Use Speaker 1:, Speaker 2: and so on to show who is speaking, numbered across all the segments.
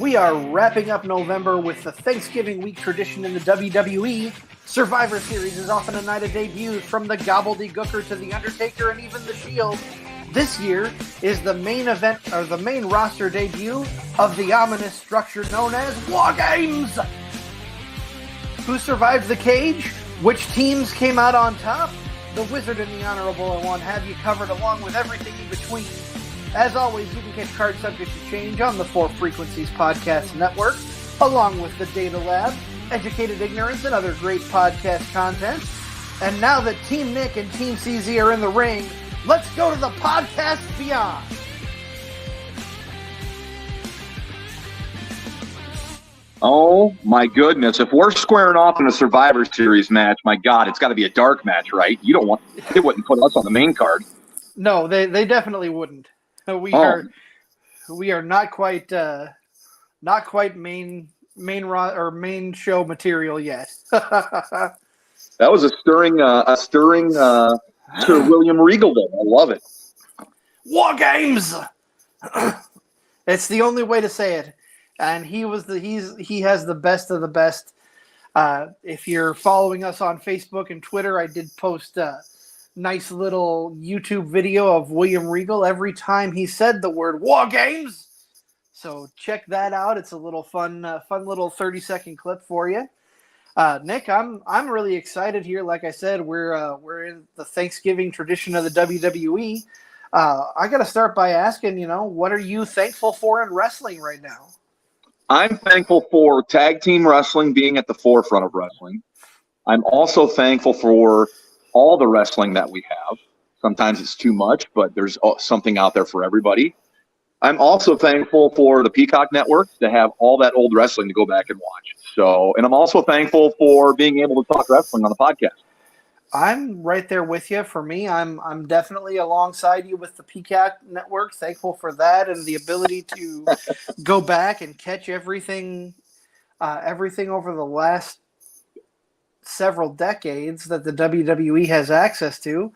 Speaker 1: we are wrapping up November with the Thanksgiving week tradition in the WWE. Survivor Series is often a night of debuts, from the Gobbledygooker to the Undertaker and even the Shield. This year is the main event, or the main roster debut of the ominous structure known as War Games. Who survived the cage? Which teams came out on top? The Wizard and the Honorable One have you covered, along with everything in between. As always, you can catch Card Subject to Change on the Four Frequencies Podcast Network, along with the Data Lab, Educated Ignorance, and other great podcast content. And now that Team Nick and Team CZ are in the ring, let's go to the podcast beyond.
Speaker 2: Oh my goodness. If we're squaring off in a Survivor Series match, my God, it's got to be a dark match, right? They wouldn't put us on the main card.
Speaker 1: No, they definitely wouldn't. We are not quite main show material yet.
Speaker 2: That was a stirring Sir William Regal there. I love it.
Speaker 1: War Games. It's the only way to say it. And he has the best of the best. If you're following us on Facebook and Twitter, I did post a nice little YouTube video of William Regal every time he said the word War Games. So check that out. It's a little fun little 30-second clip for you. Nick, I'm really excited here. Like I said, we're in the Thanksgiving tradition of the WWE. I got to start by asking, what are you thankful for in wrestling right now?
Speaker 2: I'm thankful for tag team wrestling being at the forefront of wrestling. I'm also thankful for all the wrestling that we have. Sometimes it's too much, but there's something out there for everybody. I'm also thankful for the Peacock Network to have all that old wrestling to go back and watch. And I'm also thankful for being able to talk wrestling on the podcast.
Speaker 1: I'm right there with you. For me, I'm definitely alongside you with the Peacock Network. Thankful for that and the ability to go back and catch everything over the last several decades that the WWE has access to.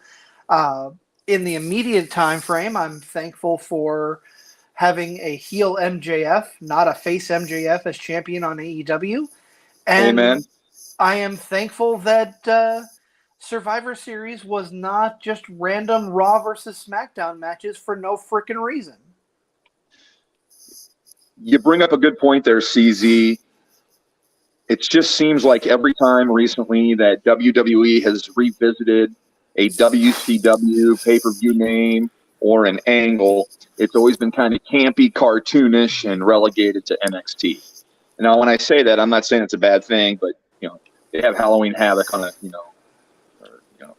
Speaker 1: In the immediate time frame, I'm thankful for having a heel MJF, not a face MJF, as champion on AEW. And
Speaker 2: Amen.
Speaker 1: I am thankful that Survivor Series was not just random Raw versus SmackDown matches for no freaking reason.
Speaker 2: You bring up a good point there, CZ. It just seems like every time recently that WWE has revisited a WCW pay-per-view name or an angle, it's always been kind of campy, cartoonish, and relegated to NXT. Now, when I say that, I'm not saying it's a bad thing, but they have Halloween Havoc on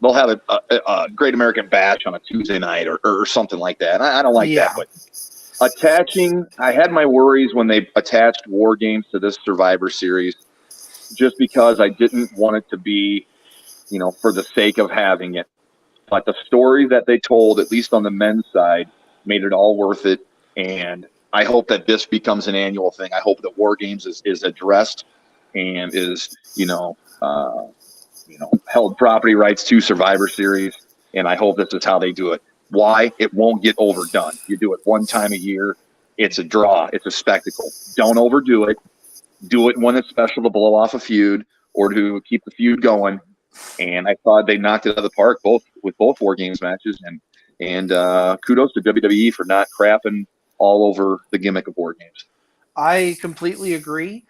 Speaker 2: they'll have a Great American Bash on a Tuesday night or something like that. I don't like that, but I had my worries when they attached War Games to this Survivor Series, just because I didn't want it to be, for the sake of having it. But the story that they told, at least on the men's side, made it all worth it. And I hope that this becomes an annual thing. I hope that War Games is addressed and is, held property rights to Survivor Series. And I hope this is how they do it. Why? It won't get overdone. You do it one time a year. It's a draw. It's a spectacle. Don't overdo it. Do it when it's special to blow off a feud or to keep the feud going. And I thought they knocked it out of the park with both War Games matches. And kudos to WWE for not crapping all over the gimmick of War Games.
Speaker 1: I completely agree.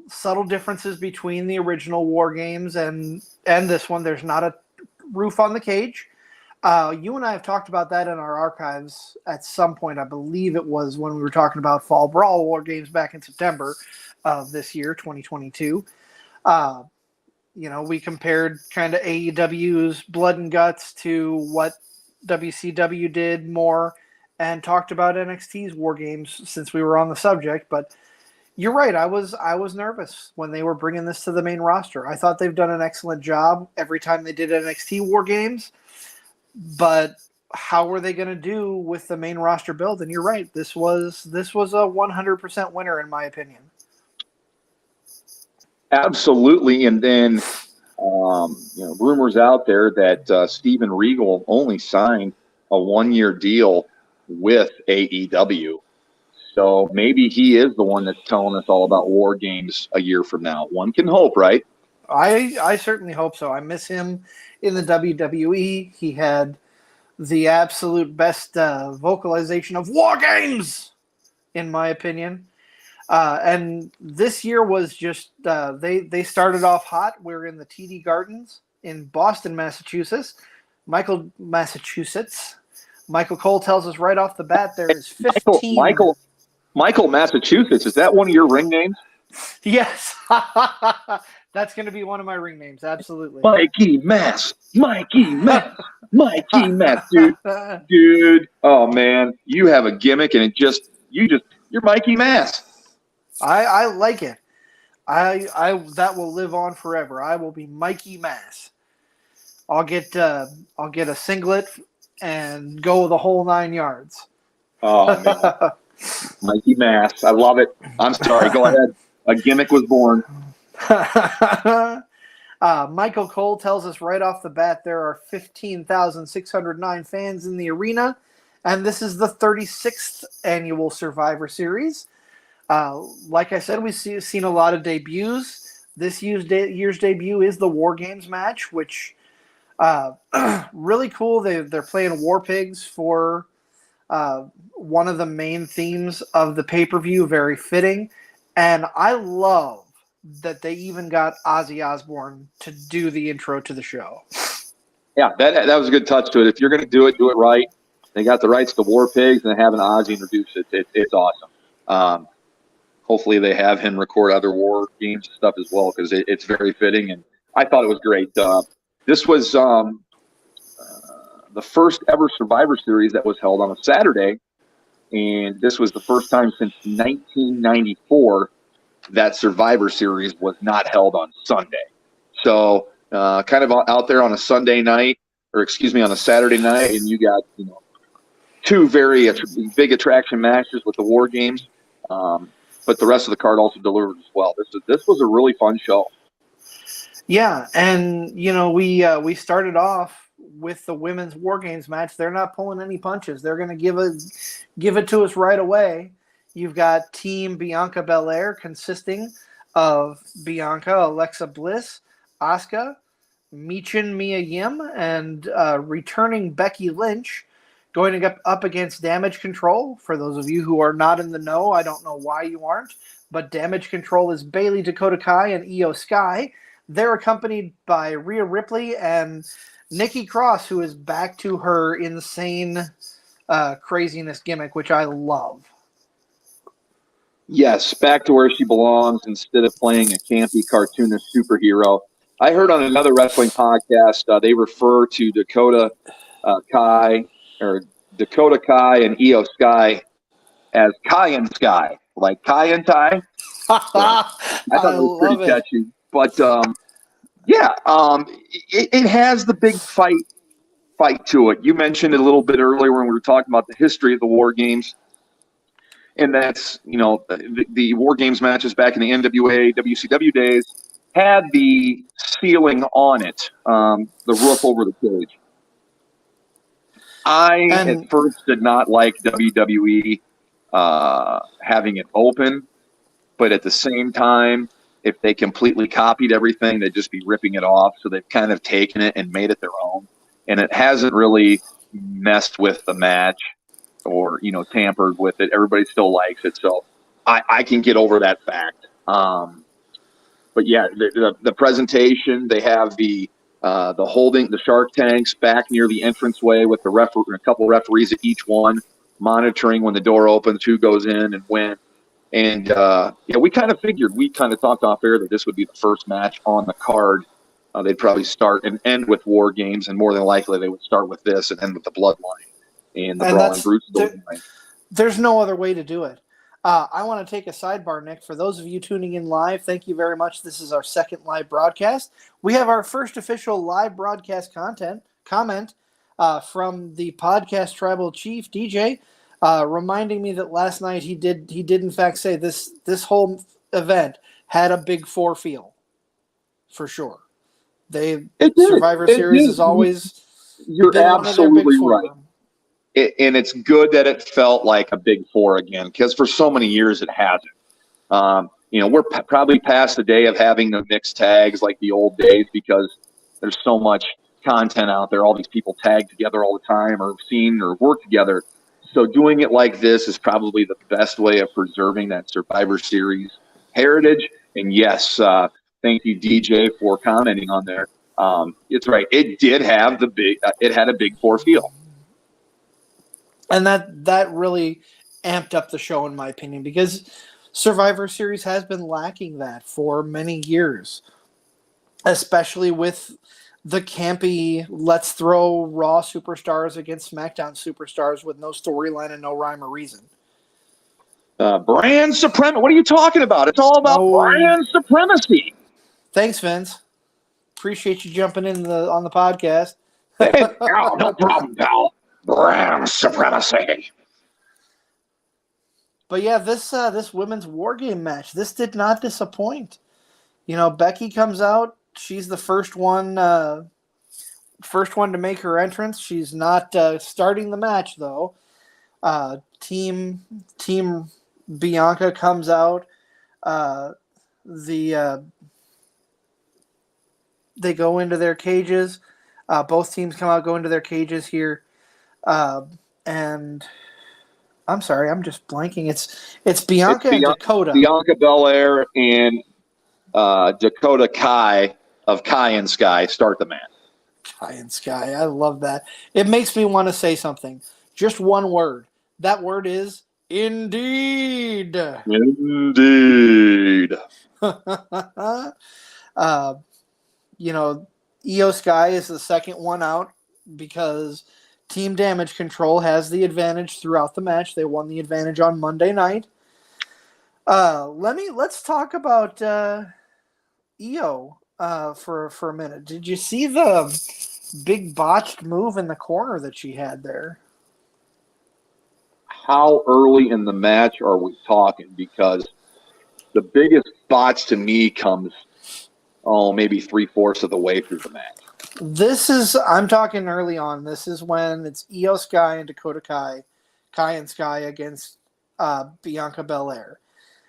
Speaker 1: Subtle differences between the original War Games and this one. There's not a roof on the cage. You and I have talked about that in our archives at some point. I believe it was when we were talking about Fall Brawl War Games back in September of this year, 2022. We compared kind of AEW's Blood and Guts to what WCW did more, and talked about NXT's War Games since we were on the subject. But you're right. I was nervous when they were bringing this to the main roster. I thought they've done an excellent job every time they did NXT War Games. But how were they going to do with the main roster build? And you're right. This was a 100% winner in my opinion.
Speaker 2: Absolutely. And then, rumors out there that Steven Regal only signed a one-year deal with AEW. So maybe he is the one that's telling us all about War Games a year from now. One can hope, right?
Speaker 1: I certainly hope so. I miss him in the WWE. He had the absolute best vocalization of War Games, in my opinion. And this year was just they started off hot. We're in the TD Gardens in Boston, Massachusetts. Massachusetts. Michael Cole tells us right off the bat there is 15.
Speaker 2: Michael, Massachusetts. Is that one of your ring names?
Speaker 1: Yes. That's going to be one of my ring names. Absolutely.
Speaker 2: Mikey Mass. Dude. Oh man, you have a gimmick and you're Mikey Mass.
Speaker 1: I like it. I that will live on forever. I will be Mikey Mass. I'll get a singlet and go the whole 9 yards.
Speaker 2: Oh man. Mikey Mass. I love it. I'm sorry. Go ahead. A gimmick was born.
Speaker 1: Michael Cole tells us right off the bat there are 15,609 fans in the arena, and this is the 36th annual Survivor Series. Like I said, we've seen a lot of debuts. This year's debut is the War Games match, which really cool. They're playing War Pigs for one of the main themes of the pay-per-view. Very fitting. And I love that they even got Ozzy Osbourne to do the intro to the show.
Speaker 2: Yeah, that was a good touch to it. If you're going to do it right. They got the rights to War Pigs and having Ozzy introduce it. It's awesome. Hopefully they have him record other War Games stuff as well, because it's very fitting, and I thought it was great. This was the first ever Survivor Series that was held on a Saturday, and this was the first time since 1994 that Survivor Series was not held on Sunday. So kind of out there on a Sunday night, on a Saturday night, and you got two very big attraction matches with the War Games. But the rest of the card also delivered as well. This was a really fun show.
Speaker 1: Yeah, and we started off with the women's War Games match. They're not pulling any punches. They're going to give it to us right away. You've got Team Bianca Belair consisting of Bianca, Alexa Bliss, Asuka, Michin Mia Yim, and returning Becky Lynch, going to get up against Damage Control. For those of you who are not in the know, I don't know why you aren't, but Damage Control is Bayley, Dakota Kai, and Io Sky. They're accompanied by Rhea Ripley and Nikki Cross, who is back to her insane craziness gimmick, which I love.
Speaker 2: Yes, back to where she belongs instead of playing a campy cartoonist superhero. I heard on another wrestling podcast they refer to Dakota Kai and Io Sky as Kai and Sky, like Kai and Tai. So I thought it was pretty catchy. But it has the big fight to it. You mentioned it a little bit earlier when we were talking about the history of the War Games. And that's, the War Games matches back in the NWA, WCW days had the ceiling on it, the roof over the cage. At first did not like WWE having it open, but at the same time, if they completely copied everything, they'd just be ripping it off. So they've kind of taken it and made it their own. And it hasn't really messed with the match or, tampered with it. Everybody still likes it. So I can get over that fact. But yeah, the presentation, they have the holding the Shark Tanks back near the entranceway with a couple referees at each one, monitoring when the door opens, who goes in and when. And we kind of talked off air that this would be the first match on the card. They'd probably start and end with War Games, and more than likely they would start with this and end with the Bloodline and the Brawling Brutes storyline.
Speaker 1: There's no other way to do it. I want to take a sidebar, Nick. For those of you tuning in live, thank you very much. This is our second live broadcast. We have our first official live broadcast comment from the podcast tribal chief, DJ, reminding me that last night he did in fact say this whole event had a Big Four feel, for sure. Survivor Series is always
Speaker 2: You're absolutely right. and it's good that it felt like a Big Four again, because for so many years it hasn't. We're probably past the day of having the mixed tags like the old days, because there's so much content out there. All these people tag together all the time, or seen or work together. So doing it like this is probably the best way of preserving that Survivor Series heritage. And yes, thank you, DJ, for commenting on there. It's right. It did have it had a Big Four feel.
Speaker 1: And that really amped up the show, in my opinion, because Survivor Series has been lacking that for many years, especially with the campy, let's throw Raw superstars against SmackDown superstars with no storyline and no rhyme or reason.
Speaker 2: Brand supremacy. What are you talking about? It's all about brand supremacy.
Speaker 1: Thanks, Vince. Appreciate you jumping in on the podcast.
Speaker 2: Hey, no problem, pal. Brand supremacy.
Speaker 1: But yeah, this women's war game match, this did not disappoint. Becky comes out. She's the first one to make her entrance. She's not starting the match though. Team Bianca comes out. They go into their cages. Both teams come out, go into their cages here, and I'm sorry, I'm just blanking. It's Bianca and Dakota.
Speaker 2: Bianca Belair and Dakota Kai of Kai and Sky start the match.
Speaker 1: Kai and Sky, I love that. It makes me want to say something. Just one word. That word is indeed.
Speaker 2: Indeed.
Speaker 1: Io Sky is the second one out because Team Damage Control has the advantage throughout the match. They won the advantage on Monday night. Let's talk about Io for a minute. Did you see the big botched move in the corner that she had there?
Speaker 2: How early in the match are we talking? Because the biggest botch to me comes, maybe 3/4 of the way through the match.
Speaker 1: I'm talking early on. This is when it's Io Sky and Dakota Kai and Sky against Bianca Belair.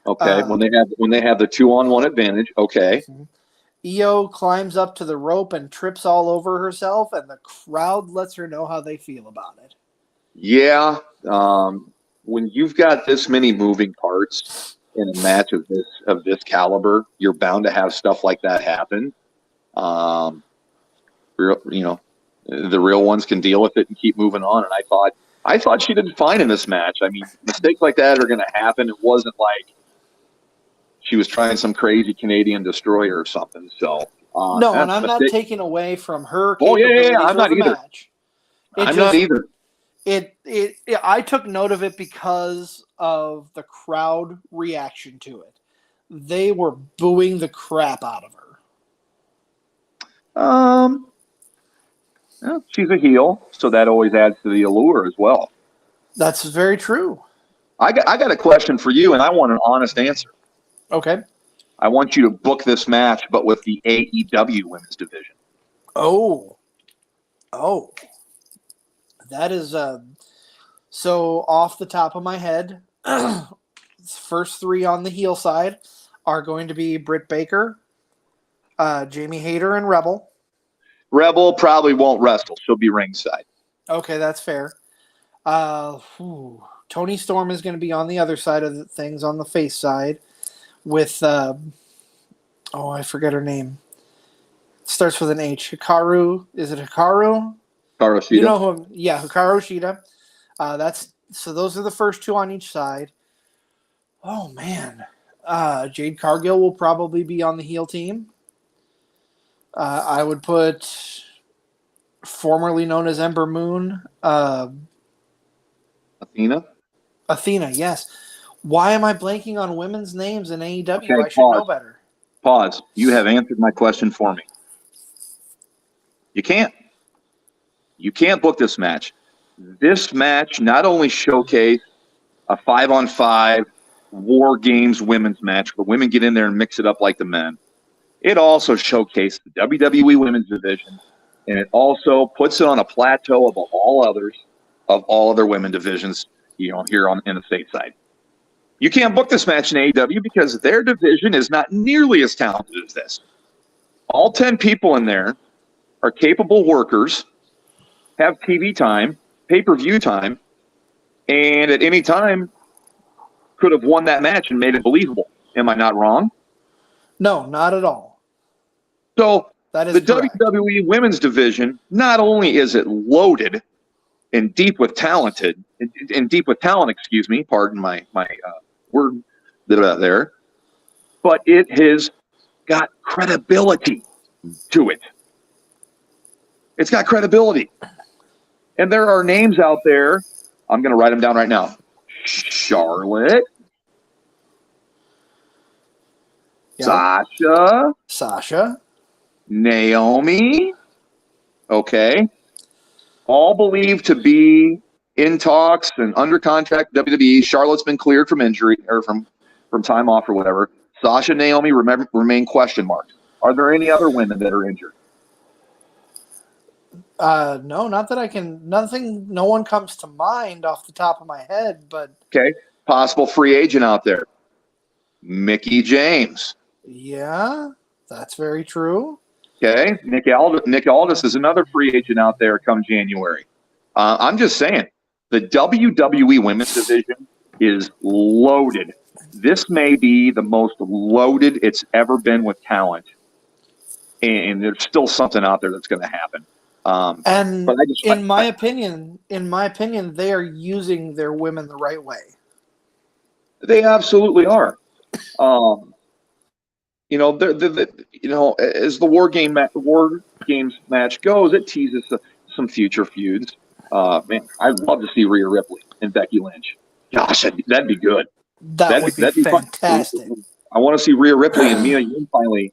Speaker 2: Okay, when they have the 2-on-1 advantage. Okay.
Speaker 1: Io climbs up to the rope and trips all over herself, and the crowd lets her know how they feel about it.
Speaker 2: Yeah, when you've got this many moving parts in a match of this caliber, you're bound to have stuff like that happen. The real ones can deal with it and keep moving on. And I thought she did fine in this match. I mean, mistakes like that are going to happen. It wasn't like she was trying some crazy Canadian destroyer or something. So
Speaker 1: no, and I'm not taking away from her.
Speaker 2: Oh yeah, I'm not either.
Speaker 1: Match.
Speaker 2: I'm not either.
Speaker 1: I took note of it because of the crowd reaction to it. They were booing the crap out of her.
Speaker 2: Well, she's a heel, so that always adds to the allure as well.
Speaker 1: That's very true.
Speaker 2: I got a question for you, and I want an honest answer.
Speaker 1: Okay.
Speaker 2: I want you to book this match, but with the AEW women's division.
Speaker 1: Oh. That is so off the top of my head, first three on the heel side are going to be Britt Baker, Jamie Hayter, and Rebel.
Speaker 2: Rebel probably won't wrestle. She'll be ringside.
Speaker 1: Okay, that's fair. Toni Storm is going to be on the other side of the things, on the face side, with I forget her name. It starts with an H. Hikaru. Is it Hikaru?
Speaker 2: Hikaru Shida.
Speaker 1: You know who? Yeah, Hikaru Shida. So those are the first two on each side. Oh man, Jade Cargill will probably be on the heel team. I would put formerly known as Ember Moon, Athena, yes. Why am I blanking on women's names in AEW?
Speaker 2: Okay,
Speaker 1: I should know better.
Speaker 2: Pause. You have answered my question for me. You can't book this match. This match not only showcased a 5-on-5 War Games women's match where women get in there and mix it up like the men. It also showcased the WWE women's division, and it also puts it on a plateau above all others of all other women divisions, here in the stateside. You can't book this match in AEW because their division is not nearly as talented as this. All 10 people in there are capable workers, have TV time, pay-per-view time, and at any time could have won that match and made it believable. Am I not wrong?
Speaker 1: No, not at all.
Speaker 2: So
Speaker 1: that is
Speaker 2: the
Speaker 1: correct.
Speaker 2: WWE Women's Division, not only is it loaded and deep with talent, pardon my word there, but it has got credibility to it. It's got credibility. And there are names out there. I'm going to write them down right now. Charlotte. Yep.
Speaker 1: Sasha.
Speaker 2: Naomi. Okay. All believed to be in talks and under contract WWE. Charlotte's been cleared from injury or from time off or whatever. Sasha and Naomi remain question marks. Are there any other women that are injured?
Speaker 1: No, not that I can. Nothing. No one comes to mind off the top of my head. But
Speaker 2: okay, possible free agent out there, Mickie James.
Speaker 1: Yeah, that's very true.
Speaker 2: Okay, Nick Aldis is another free agent out there come January. I'm just saying, the WWE Women's Division is loaded. This may be the most loaded it's ever been with talent, and there's still something out there that's going to happen.
Speaker 1: In my opinion, they are using their women the right way.
Speaker 2: They absolutely are. As the War Games match goes, it teases some future feuds. Man, I'd love to see Rhea Ripley and Becky Lynch. Gosh, that'd be good.
Speaker 1: That'd be fantastic.
Speaker 2: I want to see Rhea Ripley and Mia Yim finally,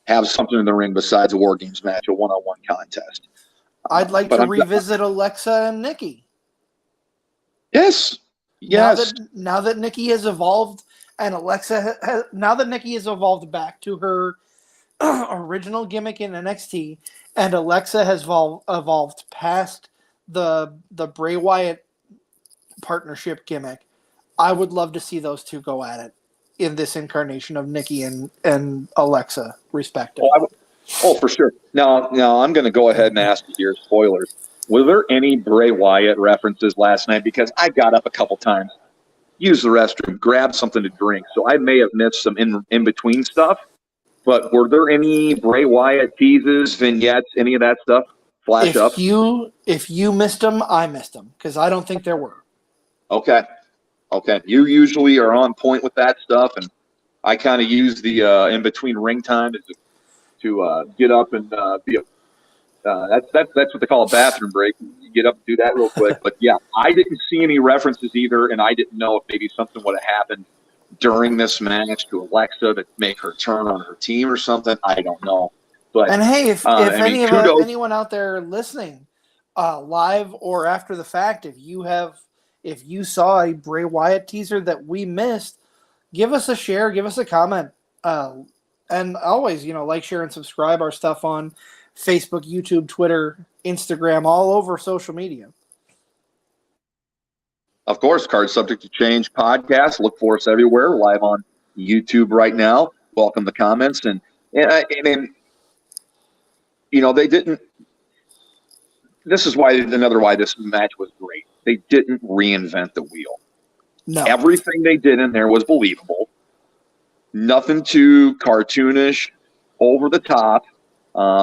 Speaker 2: have something in the ring besides a War Games match, a one-on-one contest.
Speaker 1: I'd like to revisit Alexa and Nikki.
Speaker 2: Yes.
Speaker 1: Now that Nikki has evolved, and now that Nikki has evolved back to her original gimmick in NXT, and Alexa has evolved past the Bray Wyatt partnership gimmick, I would love to see those two go at it in this incarnation of Nikki and Alexa, respectively.
Speaker 2: For sure. Now I'm going to go ahead and ask you here, spoilers. Were there any Bray Wyatt references last night? Because I got up a couple times, used the restroom, grabbed something to drink, so I may have missed some in-between stuff. But were there any Bray Wyatt teases, vignettes, any of that stuff flash up?
Speaker 1: If you missed them, I missed them, because I don't think there were.
Speaker 2: Okay. You usually are on point with that stuff, and I kind of use the in-between ring time to get up and be a that's what they call a bathroom break. You get up and do that real quick. But yeah, I didn't see any references either, and I didn't know if maybe something would have happened during this match to Alexa to make her turn on her team or something. I don't know. But
Speaker 1: hey, if anyone out there listening, live or after the fact, if you saw a Bray Wyatt teaser that we missed, give us a share, give us a comment, and always, like, share, and subscribe our stuff on Facebook, YouTube, Twitter, Instagram, all over social media.
Speaker 2: Of course, Card Subject to Change podcast. Look for us everywhere. Live on YouTube right now. Welcome the comments. And they didn't. This is why this match was great. They didn't reinvent the wheel.
Speaker 1: No.
Speaker 2: Everything they did in there was believable. Nothing too cartoonish, over the top.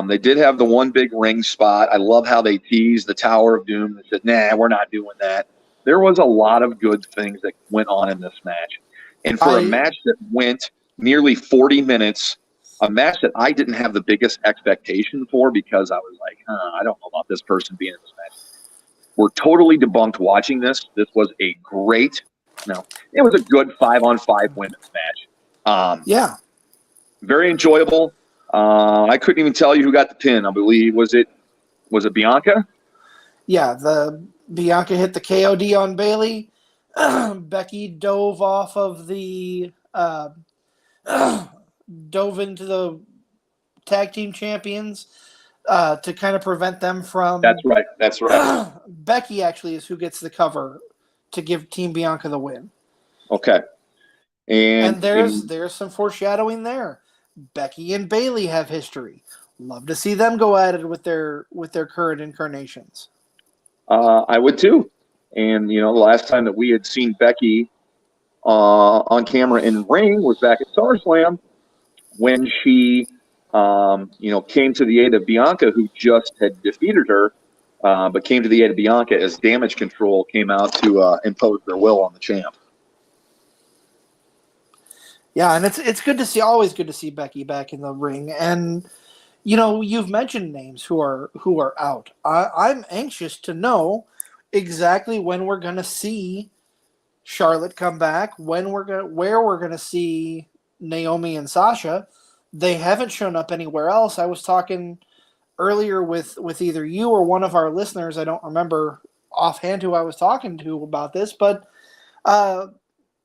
Speaker 2: They did have the one big ring spot. I love how they teased the Tower of Doom. They said, nah, we're not doing that. There was a lot of good things that went on in this match. And for a match that went nearly 40 minutes, a match that I didn't have the biggest expectation for because I was like, I don't know about this person being in this match. We're totally debunked watching this. This was a good 5-on-5 women's match.
Speaker 1: Yeah.
Speaker 2: Very enjoyable. I couldn't even tell you who got the pin. I believe was it Bianca?
Speaker 1: Yeah, Bianca hit the KOD on Bayley. Becky dove off of the dove into the tag team champions. to kind of prevent them from.
Speaker 2: That's right. That's right.
Speaker 1: Becky actually is who gets the cover to give Team Bianca the win.
Speaker 2: Okay.
Speaker 1: And there's some foreshadowing there. Becky and Bayley have history. Love to see them go at it with their current incarnations.
Speaker 2: I would too. And the last time that we had seen Becky on camera in ring was back at SummerSlam when she, came to the aid of Bianca, who just had defeated her, but came to the aid of Bianca as Damage Control came out to impose their will on the champ.
Speaker 1: Yeah, and it's good to see. Always good to see Becky back in the ring. And you've mentioned names who are out. I'm anxious to know exactly when we're going to see Charlotte come back. Where we're going to see Naomi and Sasha. They haven't shown up anywhere else. I was talking earlier with either you or one of our listeners. I don't remember offhand who I was talking to about this, but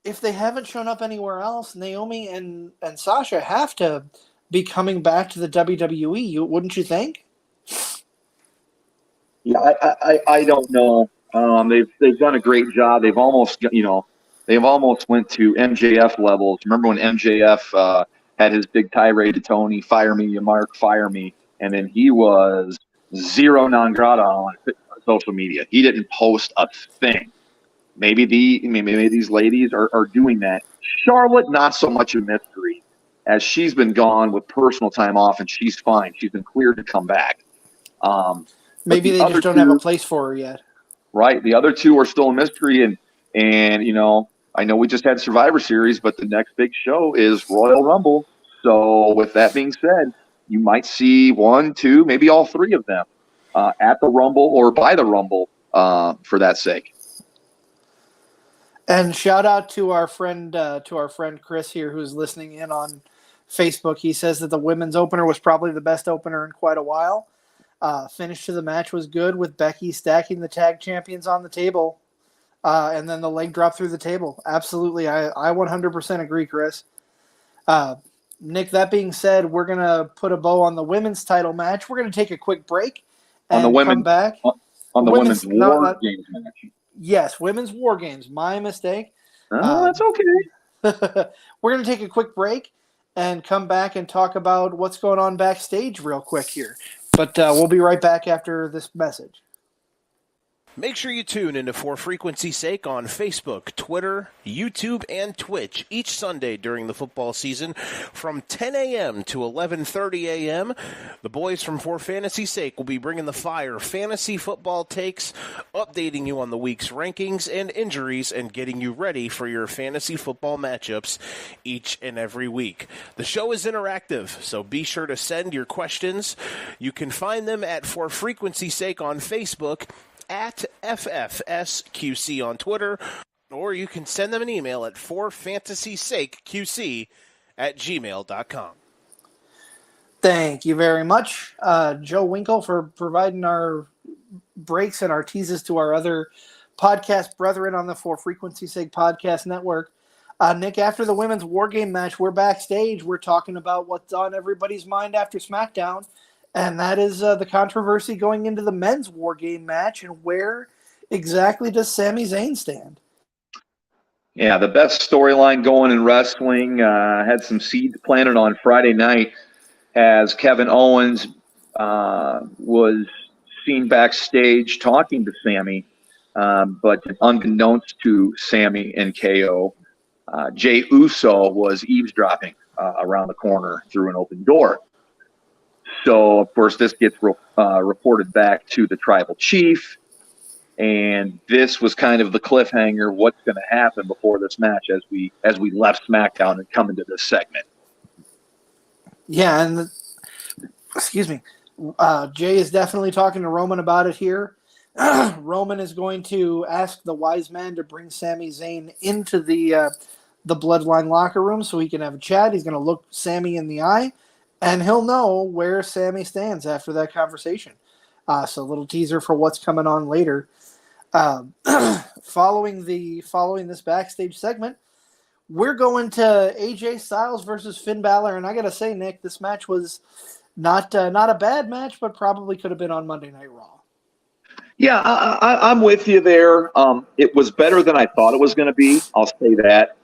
Speaker 1: if they haven't shown up anywhere else, Naomi and Sasha have to be coming back to the WWE, wouldn't you think?
Speaker 2: Yeah, I don't know. They've done a great job. They've almost went to MJF levels. Remember when MJF had his big tirade to Tony, "Fire me, you mark, fire me," and then he was zero non grata on social media. He didn't post a thing. Maybe these ladies are doing that. Charlotte, not so much a mystery, as she's been gone with personal time off, and she's fine. She's been cleared to come back.
Speaker 1: Maybe they just don't have a place for her yet.
Speaker 2: Right. The other two are still a mystery, and I know we just had Survivor Series, but the next big show is Royal Rumble. So with that being said, you might see one, two, maybe all three of them at the Rumble or by the Rumble for that sake.
Speaker 1: And shout out to our friend Chris here, who's listening in on Facebook. He says that the women's opener was probably the best opener in quite a while. Finish to the match was good with Becky stacking the tag champions on the table, and then the leg drop through the table. Absolutely, I 100% agree, Chris. Nick, that being said, we're going to put a bow on the women's title match. We're going to take a quick break and come back.
Speaker 2: On the women's War Games match.
Speaker 1: Yes, women's War Games. My mistake.
Speaker 2: That's okay.
Speaker 1: We're going to take a quick break and come back and talk about what's going on backstage real quick here. But we'll be right back after this message.
Speaker 3: Make sure you tune into For Frequency's Sake on Facebook, Twitter, YouTube, and Twitch each Sunday during the football season from 10 a.m. to 11:30 a.m. The boys from For Fantasy's Sake will be bringing the fire fantasy football takes, updating you on the week's rankings and injuries, and getting you ready for your fantasy football matchups each and every week. The show is interactive, so be sure to send your questions. You can find them at For Frequency's Sake on Facebook, at FFSQC on Twitter, or you can send them an email at forfantasysakeqc@gmail.com.
Speaker 1: Thank you very much, Joe Winkle, for providing our breaks and our teases to our other podcast brethren on the For Frequency's Sake podcast network. Nick, after the women's War Game match, we're backstage. We're talking about what's on everybody's mind after SmackDown. And that is the controversy going into the men's War Game match, and where exactly does Sami Zayn stand?
Speaker 2: Yeah, the best storyline going in wrestling had some seeds planted on Friday night as Kevin Owens was seen backstage talking to Sami, but unbeknownst to Sami and KO, Jey Uso was eavesdropping around the corner through an open door. So, of course, this gets reported back to the tribal chief, and this was kind of the cliffhanger. What's going to happen before this match as we left SmackDown and come into this segment?
Speaker 1: Yeah, and excuse me, Jay is definitely talking to Roman about it here. Roman is going to ask the wise man to bring Sami Zayn into the Bloodline locker room so he can have a chat. He's going to look Sami in the eye, and he'll know where Sami stands after that conversation. So a little teaser for what's coming on later. Following this backstage segment, we're going to AJ Styles versus Finn Balor. And I got to say, Nick, this match was Not a bad match, but probably could have been on Monday Night Raw.
Speaker 2: Yeah, I'm with you there. It was better than I thought it was going to be. I'll say that.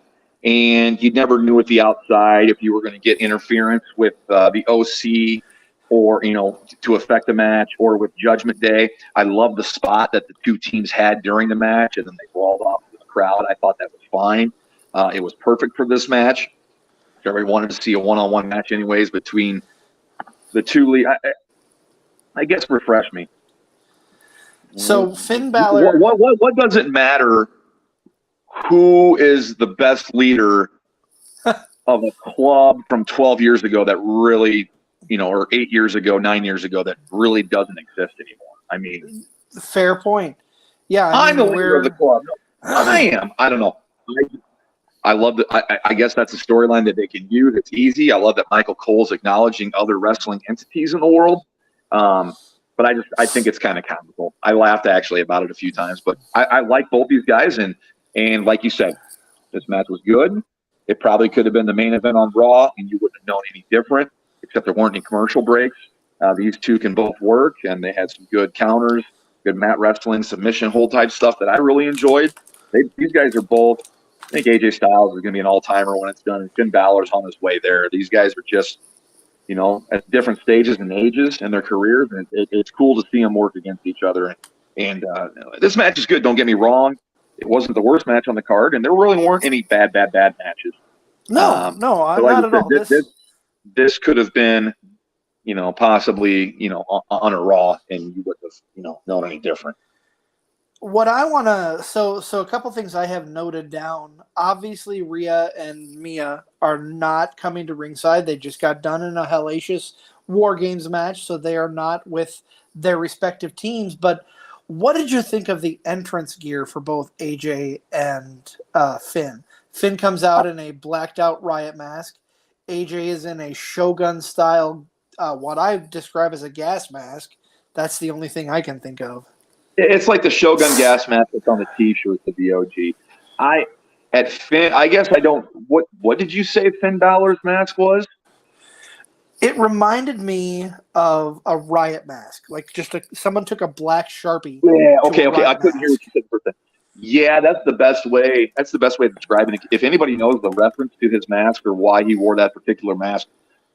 Speaker 2: And you never knew at the outside if you were going to get interference with the OC or, to affect the match, or with Judgment Day. I love the spot that the two teams had during the match, and then they brawled off to the crowd. I thought that was fine. It was perfect for this match. Everybody wanted to see a one-on-one match anyways between the two. I guess refresh me.
Speaker 1: So Finn Balor.
Speaker 2: What does it matter who is the best leader of a club from 12 years ago that really, or 8 years ago, 9 years ago, that really doesn't exist anymore? I mean,
Speaker 1: fair point. Yeah,
Speaker 2: I'm the leader of the club. No, I am. I don't know. I love that. I guess that's a storyline that they can use. It's easy. I love that Michael Cole's acknowledging other wrestling entities in the world. But I think it's kind of comical. I laughed actually about it a few times, but I like both these guys. And like you said, this match was good. It probably could have been the main event on Raw, and you wouldn't have known any different, except there weren't any commercial breaks. These two can both work, and they had some good counters, good mat wrestling, submission hold type stuff that I really enjoyed. These guys are both. I think AJ Styles is going to be an all-timer when it's done, and Finn Balor's on his way there. These guys are just, at different stages and ages in their careers, and it's cool to see them work against each other. And this match is good. Don't get me wrong; it wasn't the worst match on the card, and there really weren't any bad matches.
Speaker 1: No, not at all.
Speaker 2: This could have been, possibly, on a Raw, and you wouldn't have, known any different.
Speaker 1: What I want to so a couple things I have noted down. Obviously, Rhea and Mia are not coming to ringside. They just got done in a hellacious War Games match, so they are not with their respective teams. But what did you think of the entrance gear for both AJ and Finn? Finn comes out in a blacked out Riot mask. AJ is in a Shogun style, what I describe as a gas mask. That's the only thing I can think of.
Speaker 2: It's like the Shogun gas mask that's on the T-shirts of the OG. At Finn, I guess I don't. What did you say Finn Balor's mask was?
Speaker 1: It reminded me of a Riot mask, like someone took a black Sharpie.
Speaker 2: Yeah. Okay. I couldn't hear what you said for a second. Yeah, that's the best way. That's the best way of describing it. If anybody knows the reference to his mask or why he wore that particular mask,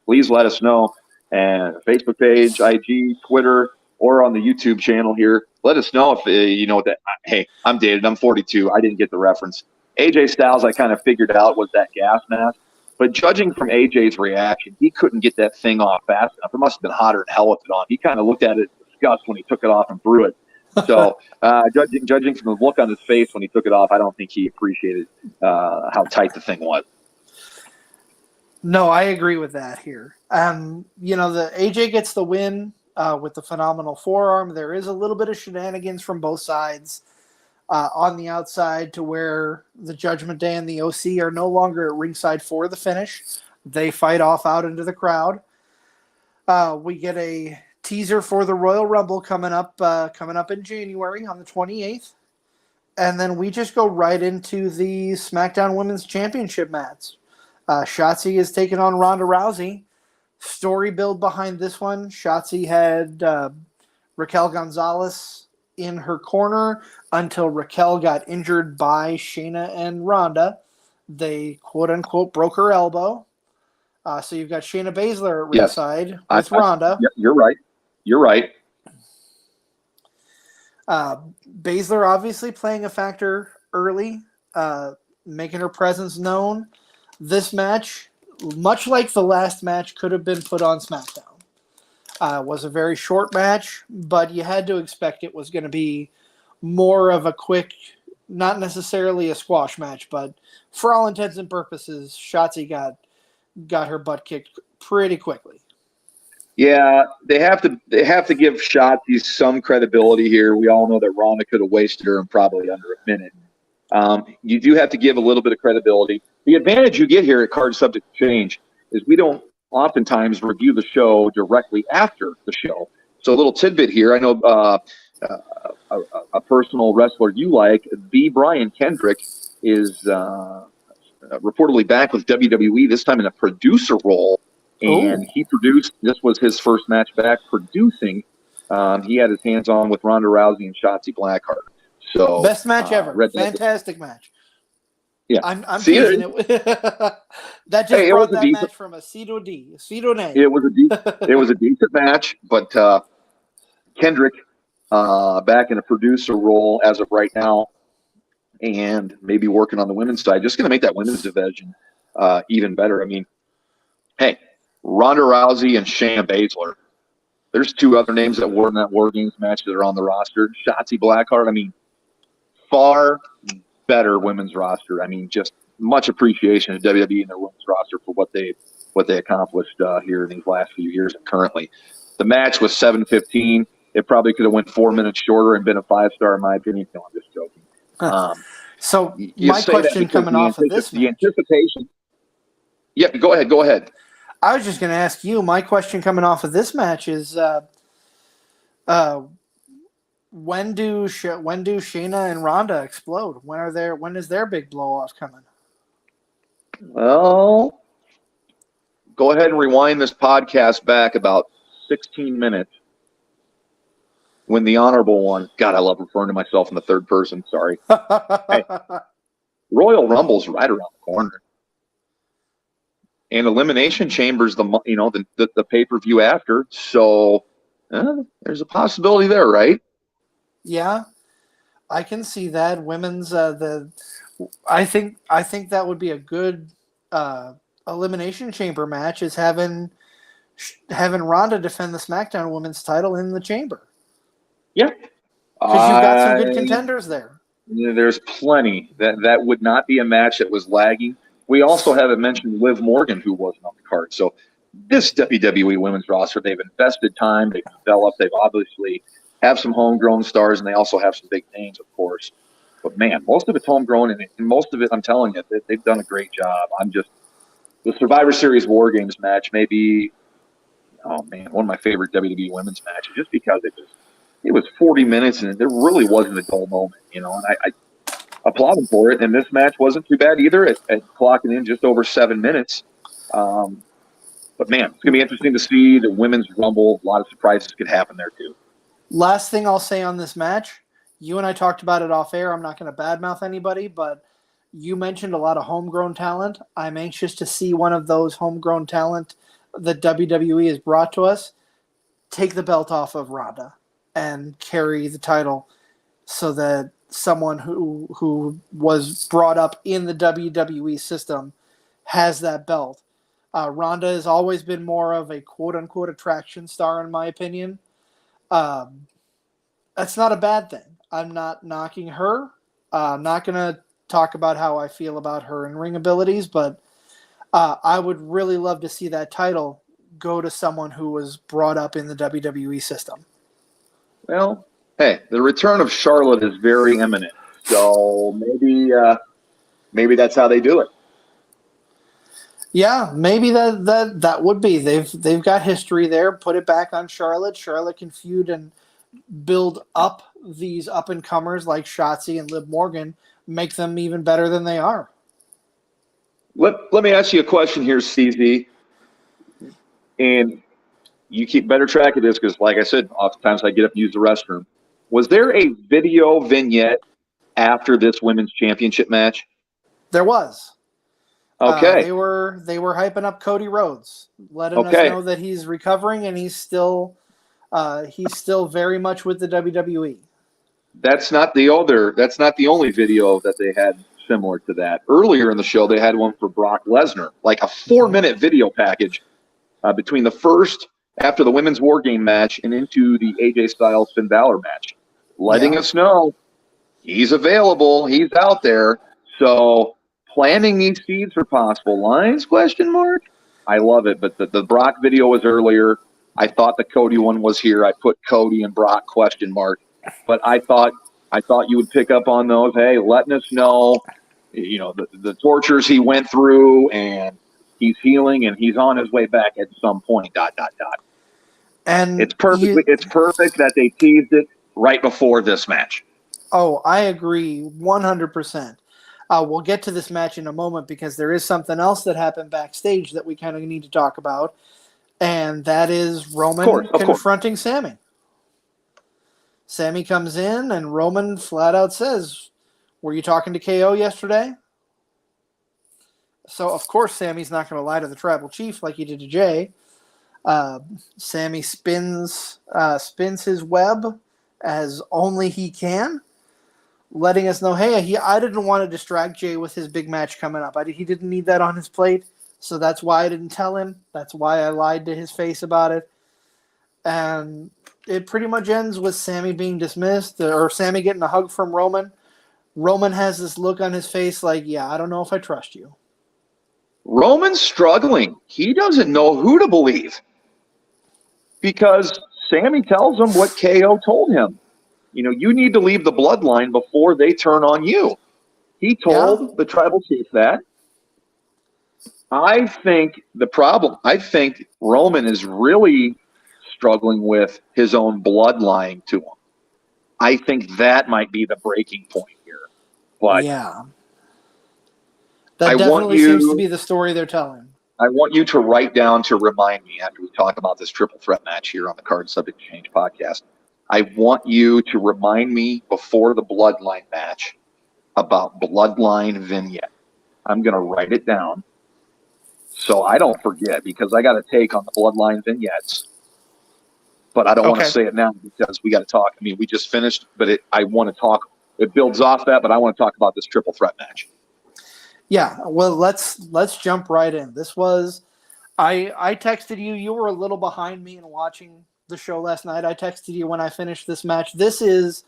Speaker 2: please let us know. And Facebook page, IG, Twitter, or on the YouTube channel here. Let us know if you know that. Hey, I'm dated. I'm 42. I didn't get the reference. AJ Styles, I kind of figured out was that gas mask. But judging from AJ's reaction, he couldn't get that thing off fast enough. It must have been hotter than hell with it on. He kind of looked at it in disgust when he took it off and threw it. So judging from the look on his face when he took it off, I don't think he appreciated how tight the thing was.
Speaker 1: No, I agree with that here. The AJ gets the win. With the phenomenal forearm. There is a little bit of shenanigans from both sides on the outside to where the Judgment Day and the OC are no longer at ringside for the finish. They fight off out into the crowd. We get a teaser for the Royal Rumble coming up in January on the 28th. And then we just go right into the SmackDown Women's Championship match. Shotzi is taking on Ronda Rousey. Story build behind this one. Shotzi had Raquel Gonzalez in her corner until Raquel got injured by Shayna and Ronda. They, quote-unquote, broke her elbow. So you've got Shayna Baszler at ringside with Ronda.
Speaker 2: You're right.
Speaker 1: Baszler obviously playing a factor early, making her presence known. This match, much like the last match, could have been put on SmackDown. Was a very short match, but you had to expect it was going to be more of a quick, not necessarily a squash match, but for all intents and purposes, Shotzi got her butt kicked pretty quickly.
Speaker 2: Yeah, they have to give Shotzi some credibility here. We all know that Ronda could have wasted her in probably under a minute. You do have to give a little bit of credibility. The advantage you get here at Card Subject Change is we don't oftentimes review the show directly after the show. So a little tidbit here. I know a personal wrestler you like, B. Brian Kendrick, is reportedly back with WWE, this time in a producer role. and he produced. This was his first match back producing. He had his hands on with Ronda Rousey and Shotzi Blackheart. So
Speaker 1: best match ever.
Speaker 2: Red
Speaker 1: Fantastic match.
Speaker 2: Yeah,
Speaker 1: I'm teasing it. That just brought that match from a C to a D, a C to an A.
Speaker 2: It was a decent match, but Kendrick back in a producer role as of right now, and maybe working on the women's side, just going to make that women's division even better. I mean, hey, Ronda Rousey and Shayna Baszler. There's two other names that were in that War Games match that are on the roster. Shotzi Blackheart. I mean, far better women's roster. I mean, just much appreciation to WWE and their women's roster for what they accomplished here in these last few years and currently. The match was 7:15. It probably could have went 4 minutes shorter and been a 5-star in my opinion. No, I'm just joking.
Speaker 1: So my question coming off of this match.
Speaker 2: The anticipation. Yeah, go ahead.
Speaker 1: I was just going to ask you, my question coming off of this match is when do Shayna and Ronda explode? When is their big blow off coming?
Speaker 2: Well, go ahead and rewind this podcast back about 16 minutes when the Honorable One, God, I love referring to myself in the third person, sorry. Hey, Royal Rumble's right around the corner. And Elimination Chamber's the pay-per-view after, so there's a possibility there, right?
Speaker 1: Yeah, I can see that. Women's I think that would be a good Elimination Chamber match, is having Ronda defend the SmackDown Women's title in the Chamber.
Speaker 2: Yeah,
Speaker 1: because you've got some good contenders there.
Speaker 2: There's plenty. That would not be a match that was lagging. We also haven't mentioned Liv Morgan, who wasn't on the card. So this WWE women's roster, they've invested time, they've developed, they've obviously have some homegrown stars, and they also have some big names, of course. But, man, most of it's homegrown, and most of it, I'm telling you, they've done a great job. The Survivor Series War Games match may be, one of my favorite WWE women's matches, just because it was 40 minutes, and there really wasn't a dull moment, and I applaud them for it. And this match wasn't too bad either at clocking in just over 7 minutes. But, man, it's going to be interesting to see the women's Rumble. A lot of surprises could happen there, too.
Speaker 1: Last thing I'll say on this match, you and I talked about it off air. I'm not going to badmouth anybody, but you mentioned a lot of homegrown talent. I'm anxious to see one of those homegrown talent that WWE has brought to us take the belt off of Ronda and carry the title, so that someone who was brought up in the WWE system has that belt. Ronda has always been more of a quote-unquote attraction star, in my opinion. That's not a bad thing. I'm not knocking her. I'm not going to talk about how I feel about her in-ring abilities, but I would really love to see that title go to someone who was brought up in the WWE system.
Speaker 2: Well, hey, the return of Charlotte is very imminent, so maybe that's how they do it.
Speaker 1: Yeah, maybe that would be. They've got history there. Put it back on Charlotte. Charlotte can feud and build up these up-and-comers like Shotzi and Liv Morgan, make them even better than they are.
Speaker 2: Let me ask you a question here, CZ. And you keep better track of this because, like I said, oftentimes I get up and use the restroom. Was there a video vignette after this women's championship match?
Speaker 1: There was.
Speaker 2: Okay.
Speaker 1: They were hyping up Cody Rhodes, letting us know that he's recovering and he's still very much with the WWE.
Speaker 2: That's not the only video that they had similar to that. Earlier in the show, they had one for Brock Lesnar, like a 4-minute video package between the first after the women's War Game match and into the AJ Styles Finn Balor match, letting us know he's available, he's out there. So planting these seeds for possible lines? ? I love it, but the Brock video was earlier. I thought the Cody one was here. I put Cody and Brock ? But I thought you would pick up on those. Hey, letting us know, the tortures he went through, and he's healing, and he's on his way back at some point. ... And it's perfect that they teased it right before this match.
Speaker 1: Oh, I agree 100%. We'll get to this match in a moment because there is something else that happened backstage that we kind of need to talk about, and that is Roman confronting Sammy. Sammy comes in, and Roman flat out says, "Were you talking to KO yesterday?" So, of course, Sammy's not going to lie to the Tribal Chief like he did to Jay. Sammy spins his web as only he can, letting us know, hey, I didn't want to distract Jay with his big match coming up. He didn't need that on his plate, so that's why I didn't tell him. That's why I lied to his face about it. And it pretty much ends with Sammy being dismissed, or Sammy getting a hug from Roman. Roman has this look on his face like, yeah, I don't know if I trust you.
Speaker 2: Roman's struggling. He doesn't know who to believe because Sammy tells him what KO told him. You need to leave the bloodline before they turn on you. He told the Tribal Chief that. I think Roman is really struggling with his own bloodline to him. I think that might be the breaking point here. But
Speaker 1: yeah. That definitely seems to be the story they're telling.
Speaker 2: I want you to write down to remind me after we talk about this triple threat match here on the Card Subject Change podcast. I want you to remind me before the Bloodline match about Bloodline vignette. I'm going to write it down so I don't forget because I got a take on the Bloodline vignettes. But I don't want to say it now because we got to talk. I mean, we just finished, but I want to talk. It builds off that, but I want to talk about this triple threat match.
Speaker 1: Yeah, well, let's jump right in. This was, I texted you. You were a little behind me in watching the show last night. I texted you when I finished this match. This is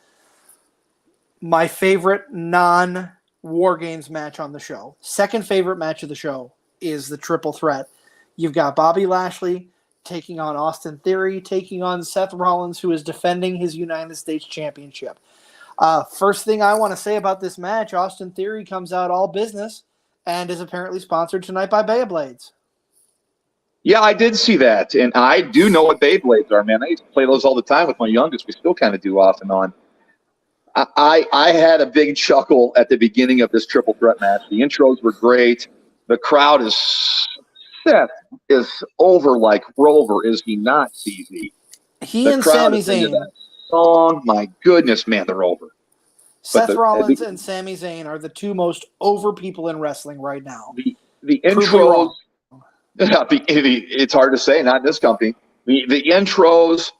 Speaker 1: my favorite non-War Games match on the show. Second favorite match of the show is the triple threat. You've got Bobby Lashley taking on Austin Theory, taking on Seth Rollins, who is defending his United States Championship. First thing I want to say about this match, Austin Theory comes out all business and is apparently sponsored tonight by Beyblades.
Speaker 2: Yeah, I did see that, and I do know what Beyblades are, man. I used to play those all the time with my youngest. We still kind of do off and on. I had a big chuckle at the beginning of this triple threat match. The intros were great. The crowd is Seth is over like Rover, is he not, CZ?
Speaker 1: He and Sami Zayn.
Speaker 2: Song, my goodness, man, they're over.
Speaker 1: Seth Rollins and Sami Zayn are the two most over people in wrestling right now.
Speaker 2: The intros, it's hard to say, not in this company. The intros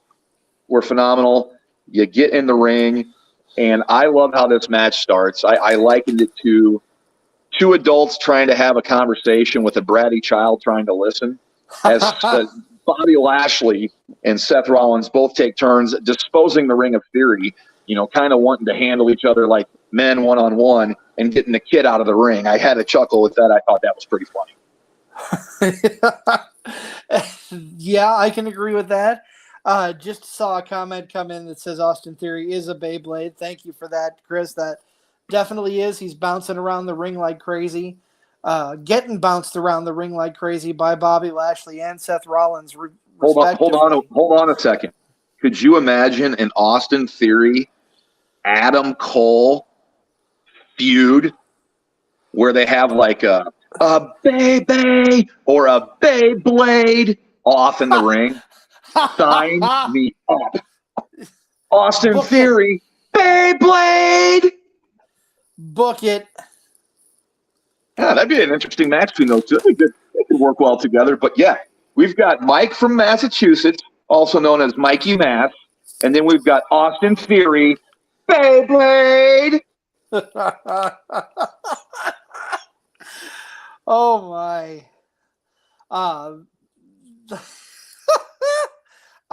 Speaker 2: were phenomenal. You get in the ring, and I love how this match starts. I likened it to two adults trying to have a conversation with a bratty child trying to listen. As Bobby Lashley and Seth Rollins both take turns disposing the Ring of Theory, kind of wanting to handle each other like men one-on-one and getting the kid out of the ring. I had a chuckle with that. I thought that was pretty
Speaker 1: funny. Yeah, I can agree with that. Just saw a comment come in that says Austin Theory is a Beyblade. Thank you for that, Chris. That definitely is. He's bouncing around the ring like crazy. Getting bounced around the ring like crazy by Bobby Lashley and Seth Rollins.
Speaker 2: Hold on a second. Could you imagine an Austin Theory, Adam Cole feud where they have like a Bey or a Beyblade off in the ring? Sign me up. Austin Theory, Beyblade.
Speaker 1: Book it.
Speaker 2: Yeah, that'd be an interesting match between those two. They could work well together. But yeah, we've got Mike from Massachusetts, also known as Mikey Mass, and then we've got Austin Theory, Beyblade.
Speaker 1: Oh my! I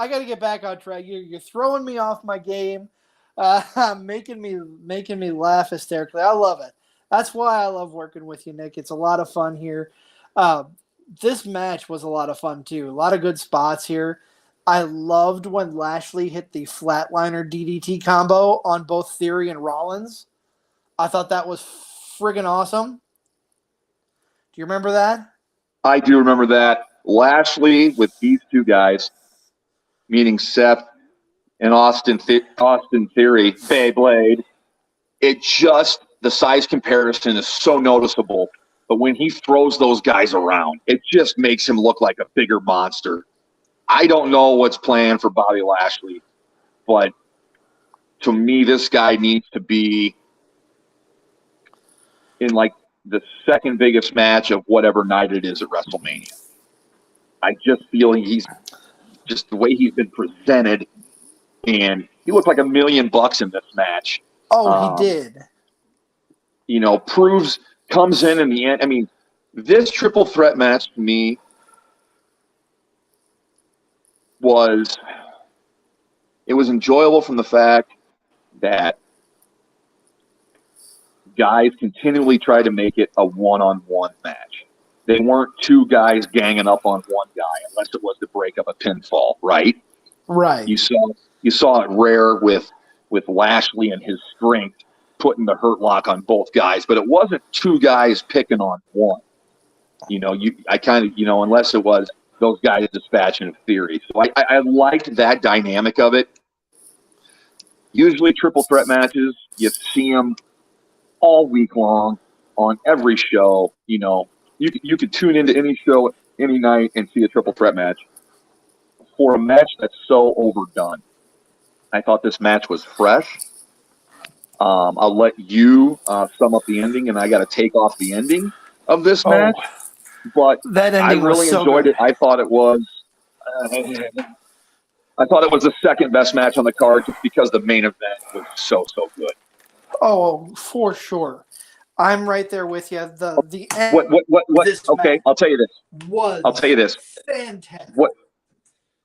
Speaker 1: got to get back on track. You're throwing me off my game, making me laugh hysterically. I love it. That's why I love working with you, Nick. It's a lot of fun here. This match was a lot of fun, too. A lot of good spots here. I loved when Lashley hit the flatliner DDT combo on both Theory and Rollins. I thought that was friggin' awesome. Do you remember that?
Speaker 2: I do remember that. Lashley with these two guys, meaning Seth and Austin Theory, Beyblade. It just the size comparison is so noticeable. But when he throws those guys around, it just makes him look like a bigger monster. I don't know what's planned for Bobby Lashley, but to me, this guy needs to be in like the second biggest match of whatever night it is at WrestleMania. I just feel he's just the way he's been presented, and he looked like $1 million in this match.
Speaker 1: Oh, he did.
Speaker 2: You know, comes in the end. I mean, this triple threat match to me was enjoyable from the fact that guys continually tried to make it a one-on-one match. They weren't two guys ganging up on one guy unless it was to break up a pinfall, right?
Speaker 1: Right.
Speaker 2: You saw it rare with Lashley and his strength putting the hurt lock on both guys, but it wasn't two guys picking on one. You know, unless it was those guys dispatching a theory. So I liked that dynamic of it. Usually triple threat matches, you see them all week long on every show. You know, you could tune into any show any night and see a triple threat match. For a match that's so overdone, I thought this match was fresh. I'll let you sum up the ending, and I got to take off the ending of this match. But
Speaker 1: that ending
Speaker 2: I really enjoyed it. I thought it was the second best match on the card just because the main event was so good.
Speaker 1: Oh, for sure. I'm right there with you. The end
Speaker 2: What
Speaker 1: this
Speaker 2: okay,
Speaker 1: match
Speaker 2: I'll tell you this.
Speaker 1: Fantastic.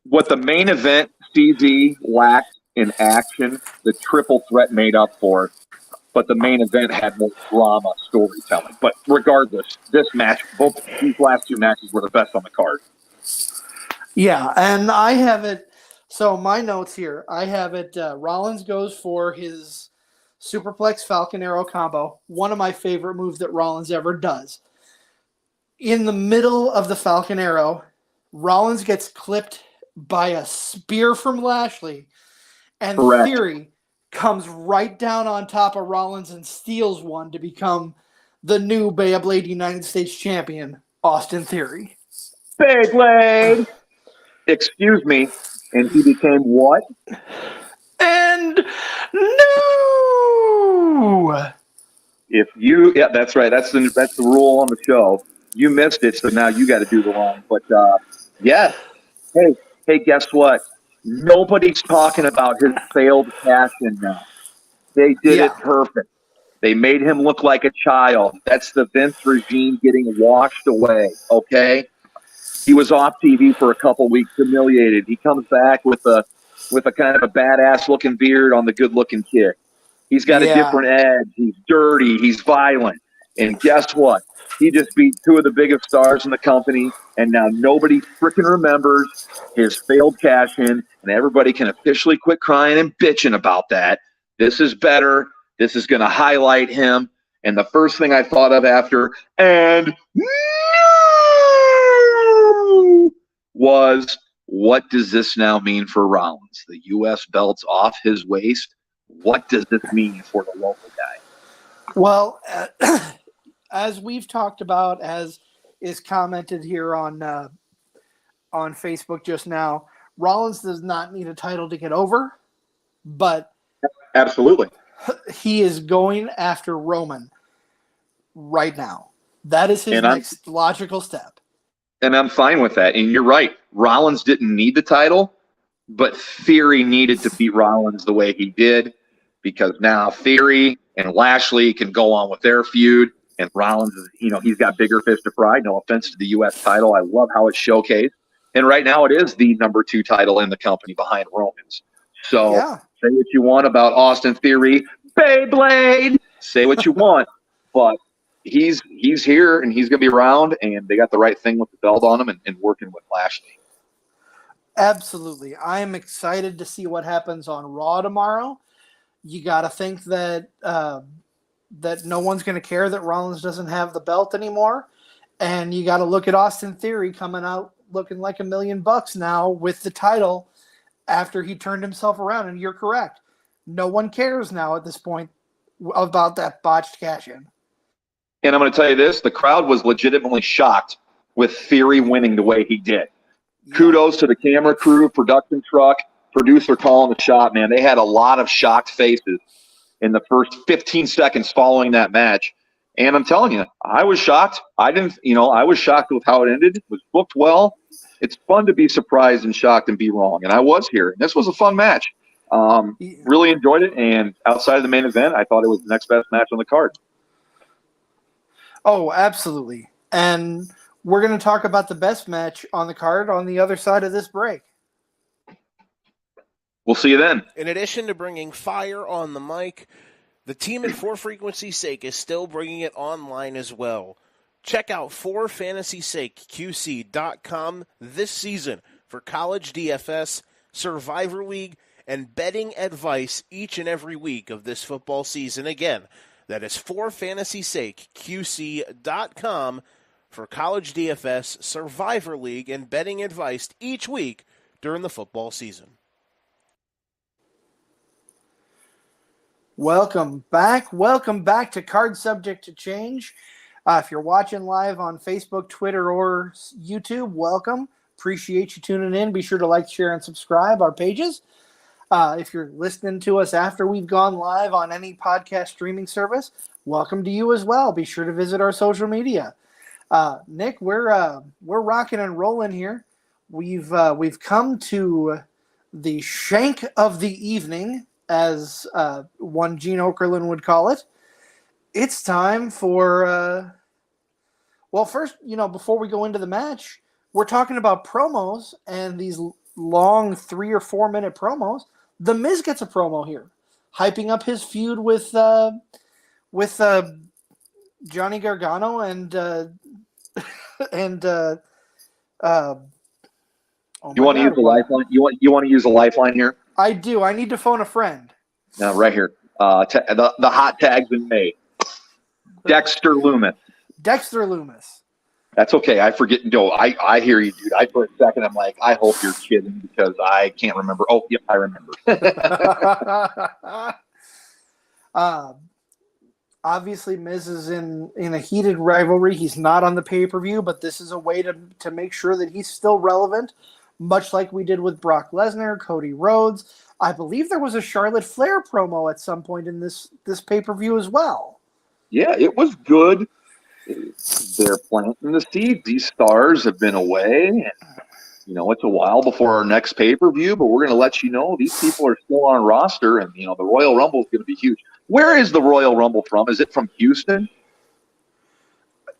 Speaker 2: What the main event CZ lacked in action, the triple threat made up for, but the main event had more drama storytelling. But regardless, this match, both these last two matches were the best on the card.
Speaker 1: Yeah, and I have it. So my notes here, I have it. Rollins goes for his Superplex Falcon Arrow combo, one of my favorite moves that Rollins ever does. In the middle of the Falcon Arrow, Rollins gets clipped by a spear from Lashley, and
Speaker 2: Correct.
Speaker 1: Theory comes right down on top of Rollins and steals one to become the new Beyblade United States champion, Austin Theory.
Speaker 2: Beyblade! Excuse me. And he became what?
Speaker 1: And no!
Speaker 2: Yeah, that's right. That's the rule on the show. You missed it, so now you got to do the line. But yeah, hey, guess what? Nobody's talking about his failed cash-in now. They did it perfect. They made him look like a child. That's the Vince regime getting washed away. Okay, he was off TV for a couple weeks, humiliated. He comes back with a kind of a badass-looking beard on the good-looking kid. He's got a different edge. He's dirty. He's violent. And guess what? He just beat two of the biggest stars in the company, and now nobody freaking remembers his failed cash-in, and everybody can officially quit crying and bitching about that. This is better. This is going to highlight him. And the first thing I thought of after, and no, was, what does this now mean for Rollins? The U.S. belt's off his waist. What does this mean for the local guy?
Speaker 1: Well, as we've talked about, as is commented here on Facebook just now, Rollins does not need a title to get over, but
Speaker 2: absolutely,
Speaker 1: he is going after Roman right now. That is his next logical step.
Speaker 2: And I'm fine with that. And you're right. Rollins didn't need the title, but Theory needed to beat Rollins the way he did, because now Theory and Lashley can go on with their feud. And Rollins is, he's got bigger fish to fry. No offense to the U.S. title. I love how it's showcased. And right now it is the number 2 title in the company behind Roman's. So say what you want about Austin Theory. Beyblade! Say what you want. But he's here, and he's going to be around, and they got the right thing with the belt on him and working with Lashley.
Speaker 1: Absolutely. I am excited to see what happens on Raw tomorrow. You got to think that that no one's going to care that Rollins doesn't have the belt anymore. And you got to look at Austin Theory coming out looking like $1 million now with the title after he turned himself around. And you're correct. No one cares now at this point about that botched cash-in.
Speaker 2: And I'm going to tell you this, the crowd was legitimately shocked with Theory winning the way he did.
Speaker 1: Yeah.
Speaker 2: Kudos to the camera crew, production truck, producer calling the shot, man. They had a lot of shocked faces in the first 15 seconds following that match. And I'm telling you, I was shocked. I was shocked with how it ended. It was booked well. It's fun to be surprised and shocked and be wrong. And I was here. This was a fun match. Really enjoyed it. And outside of the main event, I thought it was the next best match on the card.
Speaker 1: Oh, absolutely. And we're going to talk about the best match on the card on the other side of this break.
Speaker 2: We'll see you then.
Speaker 3: In addition to bringing fire on the mic, the team at For Frequency's Sake is still bringing it online as well. Check out forfantasysakeqc.com this season for college DFS, Survivor League, and betting advice each and every week of this football season. Again, that is forfantasysakeqc.com for college DFS, Survivor League, and betting advice each week during the football season.
Speaker 1: Welcome back. Welcome back to Card Subject to Change. If you're watching live on Facebook, Twitter, or YouTube, welcome. Appreciate you tuning in. Be sure to like, share, and subscribe our pages. If you're listening to us after we've gone live on any podcast streaming service, welcome to you as well. Be sure to visit our social media. Nick, we're rocking and rolling here. We've come to the shank of the evening, as one Gene Okerlund would call it. It's time for, first, before we go into the match, we're talking about promos and these long 3 or 4 minute promos. The Miz gets a promo here, hyping up his feud with Johnny Gargano and
Speaker 2: you want to use a lifeline? You want to use a lifeline here?
Speaker 1: I do. I need to phone a friend.
Speaker 2: No, right here. The hot tag's been made. Dexter Loomis.
Speaker 1: Dexter Loomis.
Speaker 2: That's okay. I forget. No, I hear you, dude. For a second, I'm like, I hope you're kidding because I can't remember. Oh, yep, I remember.
Speaker 1: Obviously, Miz is in a heated rivalry. He's not on the pay-per-view, but this is a way to make sure that he's still relevant, much like we did with Brock Lesnar, Cody Rhodes. I believe there was a Charlotte Flair promo at some point in this pay-per-view as well.
Speaker 2: Yeah, it was good. They're planting the seeds. These stars have been away. And, it's a while before our next pay-per-view, but we're going to let you know these people are still on roster, and, the Royal Rumble is going to be huge. Where is the Royal Rumble from? Is it from Houston?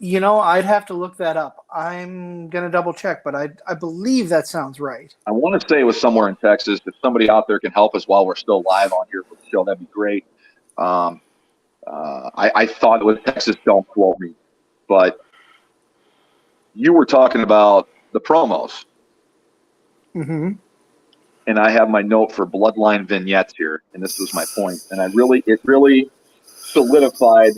Speaker 1: I'd have to look that up. I'm going to double check, but I believe that sounds right. I
Speaker 2: want to say it was somewhere in Texas. If somebody out there can help us while we're still live on here for the show, that'd be great. I thought it was Texas. Don't quote me. But you were talking about the promos.
Speaker 1: Mm-hmm.
Speaker 2: And I have my note for Bloodline vignettes here, and this was my point. And it really solidified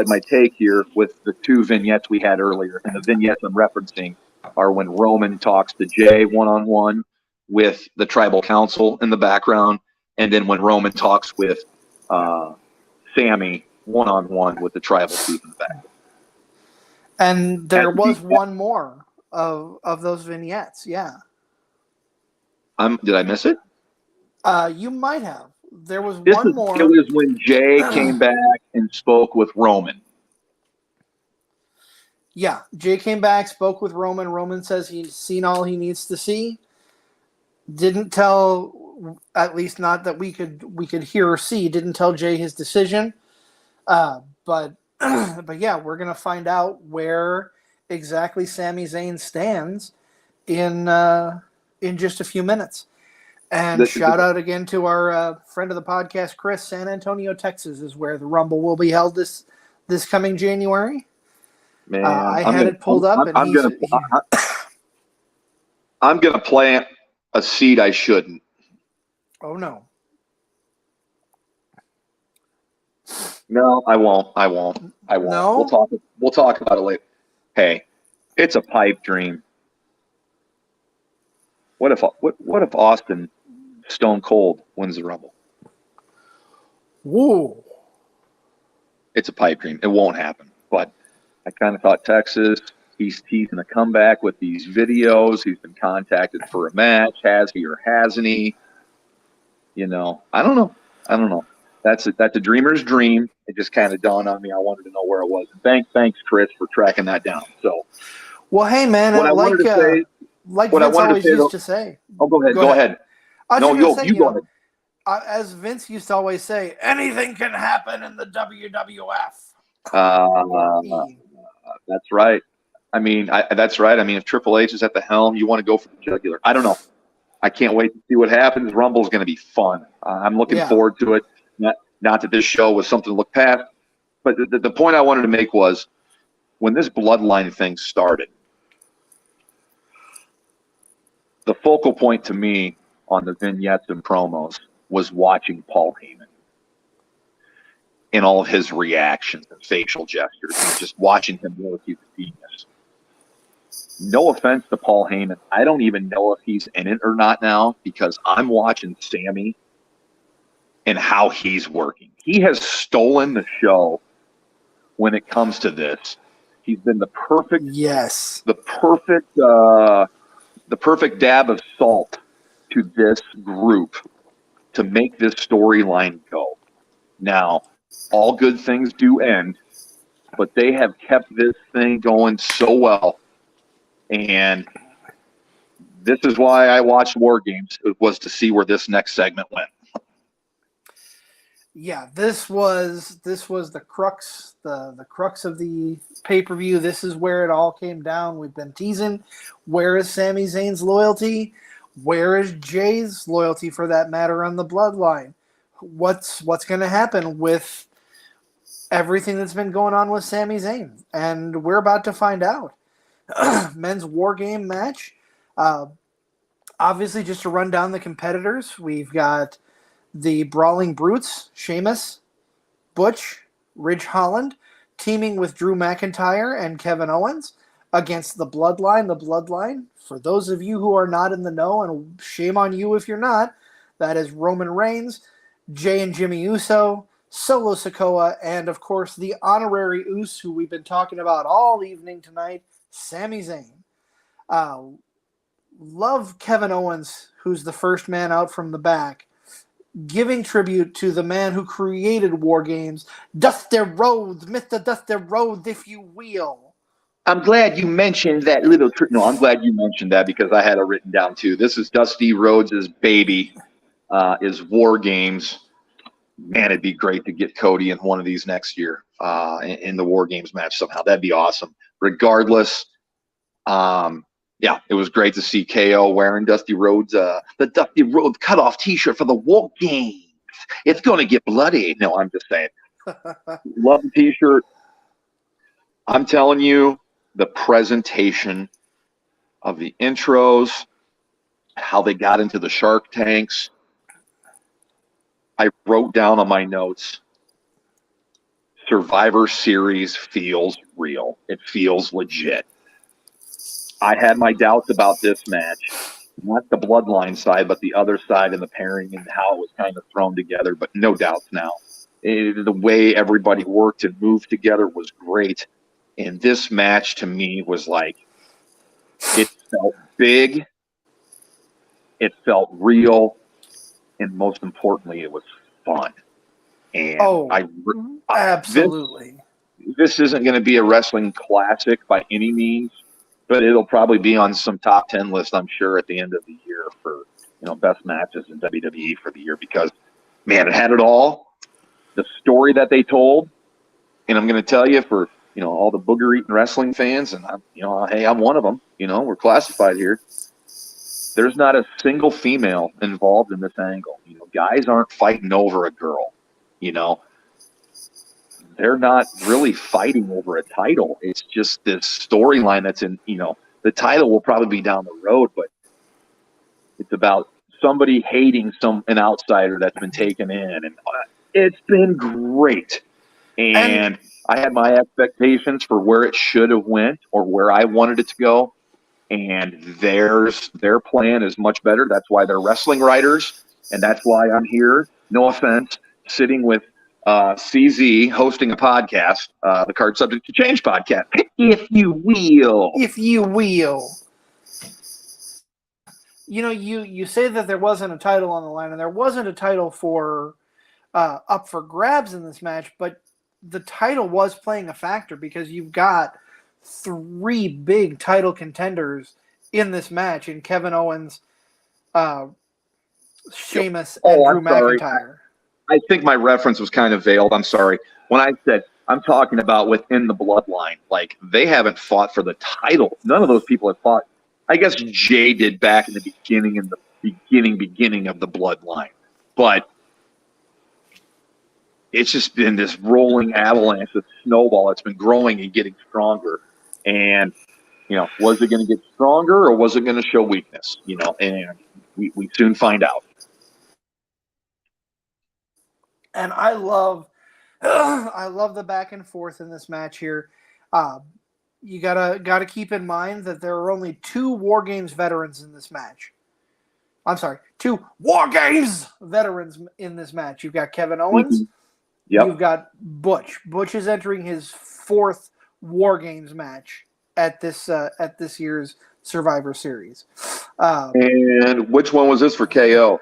Speaker 2: my take here with the 2 vignettes we had earlier. And the vignettes I'm referencing are when Roman talks to Jay one-on-one with the tribal council in the background, and then when Roman talks with Sammy one-on-one with the tribal chief in the back.
Speaker 1: And there was one more of those vignettes, yeah.
Speaker 2: Did I miss it?
Speaker 1: You might have. There was
Speaker 2: It was when Jay came back and spoke with Roman.
Speaker 1: Yeah, Jay came back, spoke with Roman. Roman says he's seen all he needs to see. Didn't tell, at least not that we could hear or see, didn't tell Jay his decision. But yeah, we're going to find out where exactly Sami Zayn stands in just a few minutes. And shout out again to our friend of the podcast, Chris. San Antonio, Texas is where the Rumble will be held this coming January.
Speaker 2: Man,
Speaker 1: I had it pulled up.
Speaker 2: I'm gonna plant a seed I shouldn't.
Speaker 1: Oh no.
Speaker 2: No, I won't. No? We'll talk about it later. Hey, it's a pipe dream. What if Austin Stone Cold wins the Rumble?
Speaker 1: Whoa.
Speaker 2: It's a pipe dream. It won't happen. But I kind of thought Texas, he's teasing a comeback with these videos. He's been contacted for a match. Has he or hasn't he? You know, I don't know. That's a dreamer's dream. It just kind of dawned on me. I wanted to know where it was. And thanks, Chris, for tracking that down. So,
Speaker 1: well, hey, man, like Vince always used to say.
Speaker 2: Oh, go ahead.
Speaker 1: No, you go ahead. As Vince used to always say, anything can happen in the WWF.
Speaker 2: That's right. I mean, that's right. I mean, if Triple H is at the helm, you want to go for the jugular. I don't know. I can't wait to see what happens. Rumble's going to be fun. I'm looking forward to it. Not that this show was something to look past, but the point I wanted to make was when this bloodline thing started, the focal point to me on the vignettes and promos was watching Paul Heyman and all of his reactions and facial gestures and just watching him work. He's a genius. No offense to Paul Heyman. I don't even know if he's in it or not now because I'm watching Sammy and how he's working. He has stolen the show when it comes to this. He's been the perfect dab of salt to this group to make this storyline go. Now, all good things do end, but they have kept this thing going so well. And this is why I watched War Games. It was to see where this next segment went.
Speaker 1: Yeah, this was the crux, the crux of the pay-per-view. This is where it all came down. We've been teasing. Where is Sami Zayn's loyalty? Where is Jay's loyalty, for that matter, on the bloodline? What's going to happen with everything that's been going on with Sami Zayn? And we're about to find out. Men's War Game match. Obviously, just to run down the competitors, we've got the Brawling Brutes, Sheamus, Butch, Ridge Holland, teaming with Drew McIntyre and Kevin Owens against the Bloodline. The Bloodline, for those of you who are not in the know, and shame on you if you're not, that is Roman Reigns, Jay and Jimmy Uso, Solo Sikoa, and of course the honorary Uso, who we've been talking about all evening tonight, Sami Zayn. Love Kevin Owens, who's the first man out from the back, giving tribute to the man who created War Games, Dusty Rhodes, Mr. Dusty Rhodes, if you will.
Speaker 2: I'm glad you mentioned that little trick. No, I'm glad you mentioned that because I had it written down too. This is Dusty Rhodes' baby, is War Games. Man, it'd be great to get Cody in one of these next year in the War Games match somehow. That'd be awesome. Regardless, yeah, it was great to see KO wearing Dusty Rhodes, the Dusty Rhodes cutoff T-shirt for the War Games. It's going to get bloody. No, I'm just saying. Love the T-shirt. I'm telling you, the presentation of the intros, how they got into the Shark Tanks. I wrote down on my notes, Survivor Series feels real. It feels legit. I had my doubts about this match, not the bloodline side, but the other side and the pairing and how it was kind of thrown together, but no doubts now. The way everybody worked and moved together was great. And this match to me was like, it felt big, it felt real, and most importantly, it was fun. And
Speaker 1: absolutely.
Speaker 2: This isn't going to be a wrestling classic by any means, but it'll probably be on some top 10 list, I'm sure, at the end of the year for, best matches in WWE for the year because, man, it had it all. The story that they told, and I'm going to tell you for, all the booger-eating wrestling fans, and, hey, I'm one of them. We're classified here. There's not a single female involved in this angle. Guys aren't fighting over a girl. They're not really fighting over a title. It's just this storyline that's in, the title will probably be down the road, but it's about somebody hating an outsider that's been taken in. And it's been great. And I had my expectations for where it should have went or where I wanted it to go. And their plan is much better. That's why they're wrestling writers. And that's why I'm here. No offense, sitting with CZ hosting a podcast, the Card Subject to Change podcast, if you will.
Speaker 1: If you will. You know, you say that there wasn't a title on the line, and there wasn't a title for up for grabs in this match, but the title was playing a factor because you've got 3 big title contenders in this match in Kevin Owens, Sheamus, and Drew McIntyre.
Speaker 2: I think my reference was kind of veiled. I'm sorry. When I said I'm talking about within the bloodline, like they haven't fought for the title. None of those people have fought. I guess Jay did back in the beginning of the bloodline, but it's just been this rolling avalanche, this snowball that's been growing and getting stronger. And, was it going to get stronger or was it going to show weakness? And we soon find out.
Speaker 1: And I love the back and forth in this match here. You gotta keep in mind that there are only 2 War Games veterans in this match. I'm sorry, 2 War Games veterans in this match. You've got Kevin Owens.
Speaker 2: Mm-hmm. Yep.
Speaker 1: You've got Butch. Butch is entering his 4th War Games match at this year's Survivor Series.
Speaker 2: And which one was this for KO?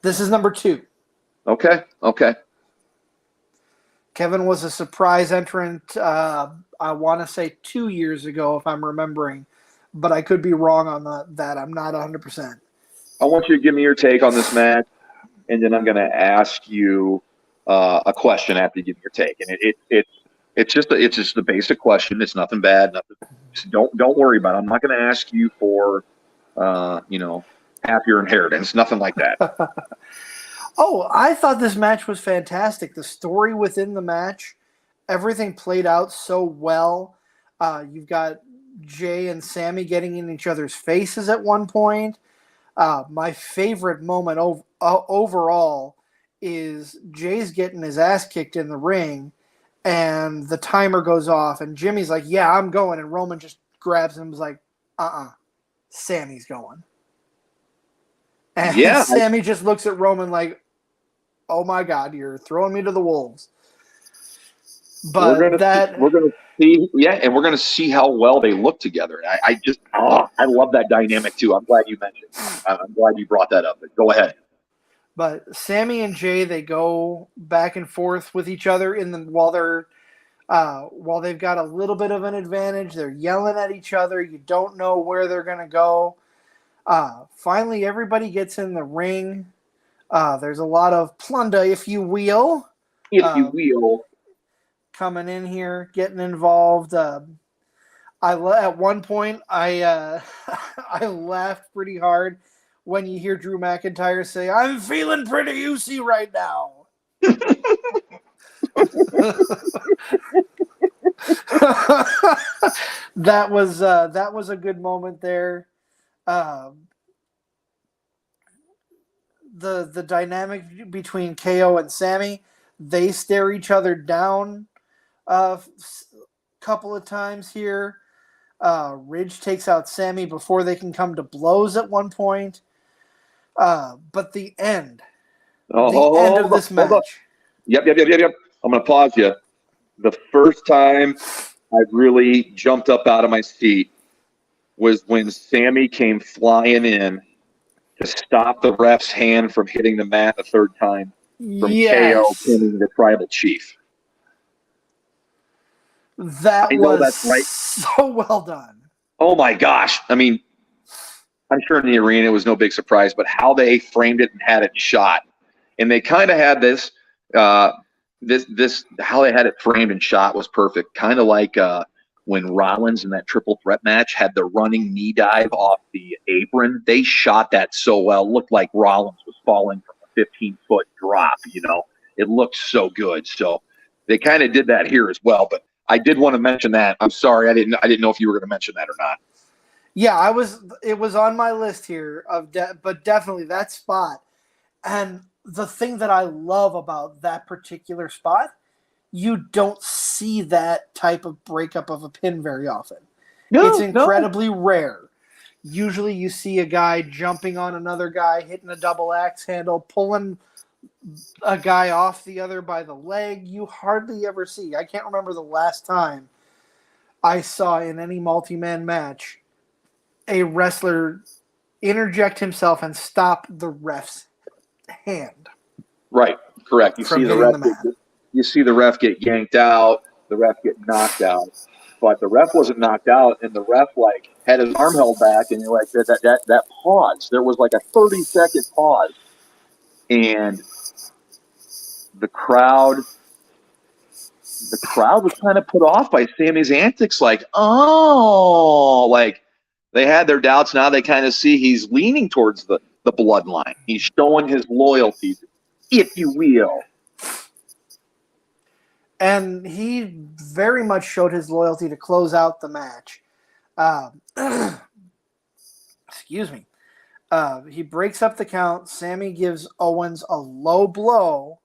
Speaker 1: This is number 2.
Speaker 2: Okay.
Speaker 1: Kevin was a surprise entrant, I want to say 2 years ago, if I'm remembering. But I could be wrong on that. I'm not 100%.
Speaker 2: I want you to give me your take on this match, and then I'm going to ask you a question after you give me your take. And it's just a basic question. It's nothing bad. Don't worry about it. I'm not going to ask you for, half your inheritance. Nothing like that.
Speaker 1: Oh, I thought this match was fantastic. The story within the match, everything played out so well. You've got Jay and Sammy getting in each other's faces at one point. My favorite moment overall is Jay's getting his ass kicked in the ring, and the timer goes off, and Jimmy's like, yeah, I'm going, and Roman just grabs him and is like, Sammy's going. And Sammy just looks at Roman like, oh my God, you're throwing me to the wolves. But
Speaker 2: we're gonna see how well they look together. I love that dynamic too. I'm glad you mentioned. I'm glad you brought that up. But go ahead.
Speaker 1: But Sammy and Jay, they go back and forth with each other while they've got a little bit of an advantage. They're yelling at each other. You don't know where they're gonna go. Finally, everybody gets in the ring. There's a lot of plunder, if you will. Coming in here, getting involved. At one point, I laughed pretty hard when you hear Drew McIntyre say, "I'm feeling pretty juicy right now." That was a good moment there. The dynamic between KO and Sammy, they stare each other down a couple of times here. Ridge takes out Sammy before they can come to blows at one point. But the end of this match.
Speaker 2: Yep. I'm going to pause you. The first time I really jumped up out of my seat was when Sammy came flying in to stop the ref's hand from hitting the mat a third time from KO pinning the tribal chief.
Speaker 1: That was right. So well done.
Speaker 2: Oh my gosh. I mean, I'm sure in the arena it was no big surprise, but how they framed it and had it shot. And they kind of had this how they had it framed and shot was perfect. Kind of like when Rollins in that triple threat match had the running knee dive off the apron. They shot that so well. It looked like Rollins was falling from a 15-foot drop, It looked so good. So they kind of did that here as well. But I did want to mention that. I'm sorry, I didn't know if you were going to mention that or not.
Speaker 1: Yeah, it was on my list here but definitely that spot. And the thing that I love about that particular spot, you don't see that type of breakup of a pin very often. It's incredibly rare. Usually you see a guy jumping on another guy, hitting a double axe handle, pulling a guy off the other by the leg. You hardly ever see. I can't remember the last time I saw in any multi-man match a wrestler interject himself and stop the ref's hand.
Speaker 2: Right, correct.
Speaker 1: From hitting the mat.
Speaker 2: You see the ref get yanked out, the ref get knocked out, but the ref wasn't knocked out, and the ref had his arm held back, and that pause. There was like a 30-second pause, and the crowd was kind of put off by Sammy's antics. They had their doubts. Now they kind of see he's leaning towards the bloodline. He's showing his loyalty, if you will.
Speaker 1: And he very much showed his loyalty to close out the match. Excuse me. He breaks up the count. Sammy gives Owens a low blow,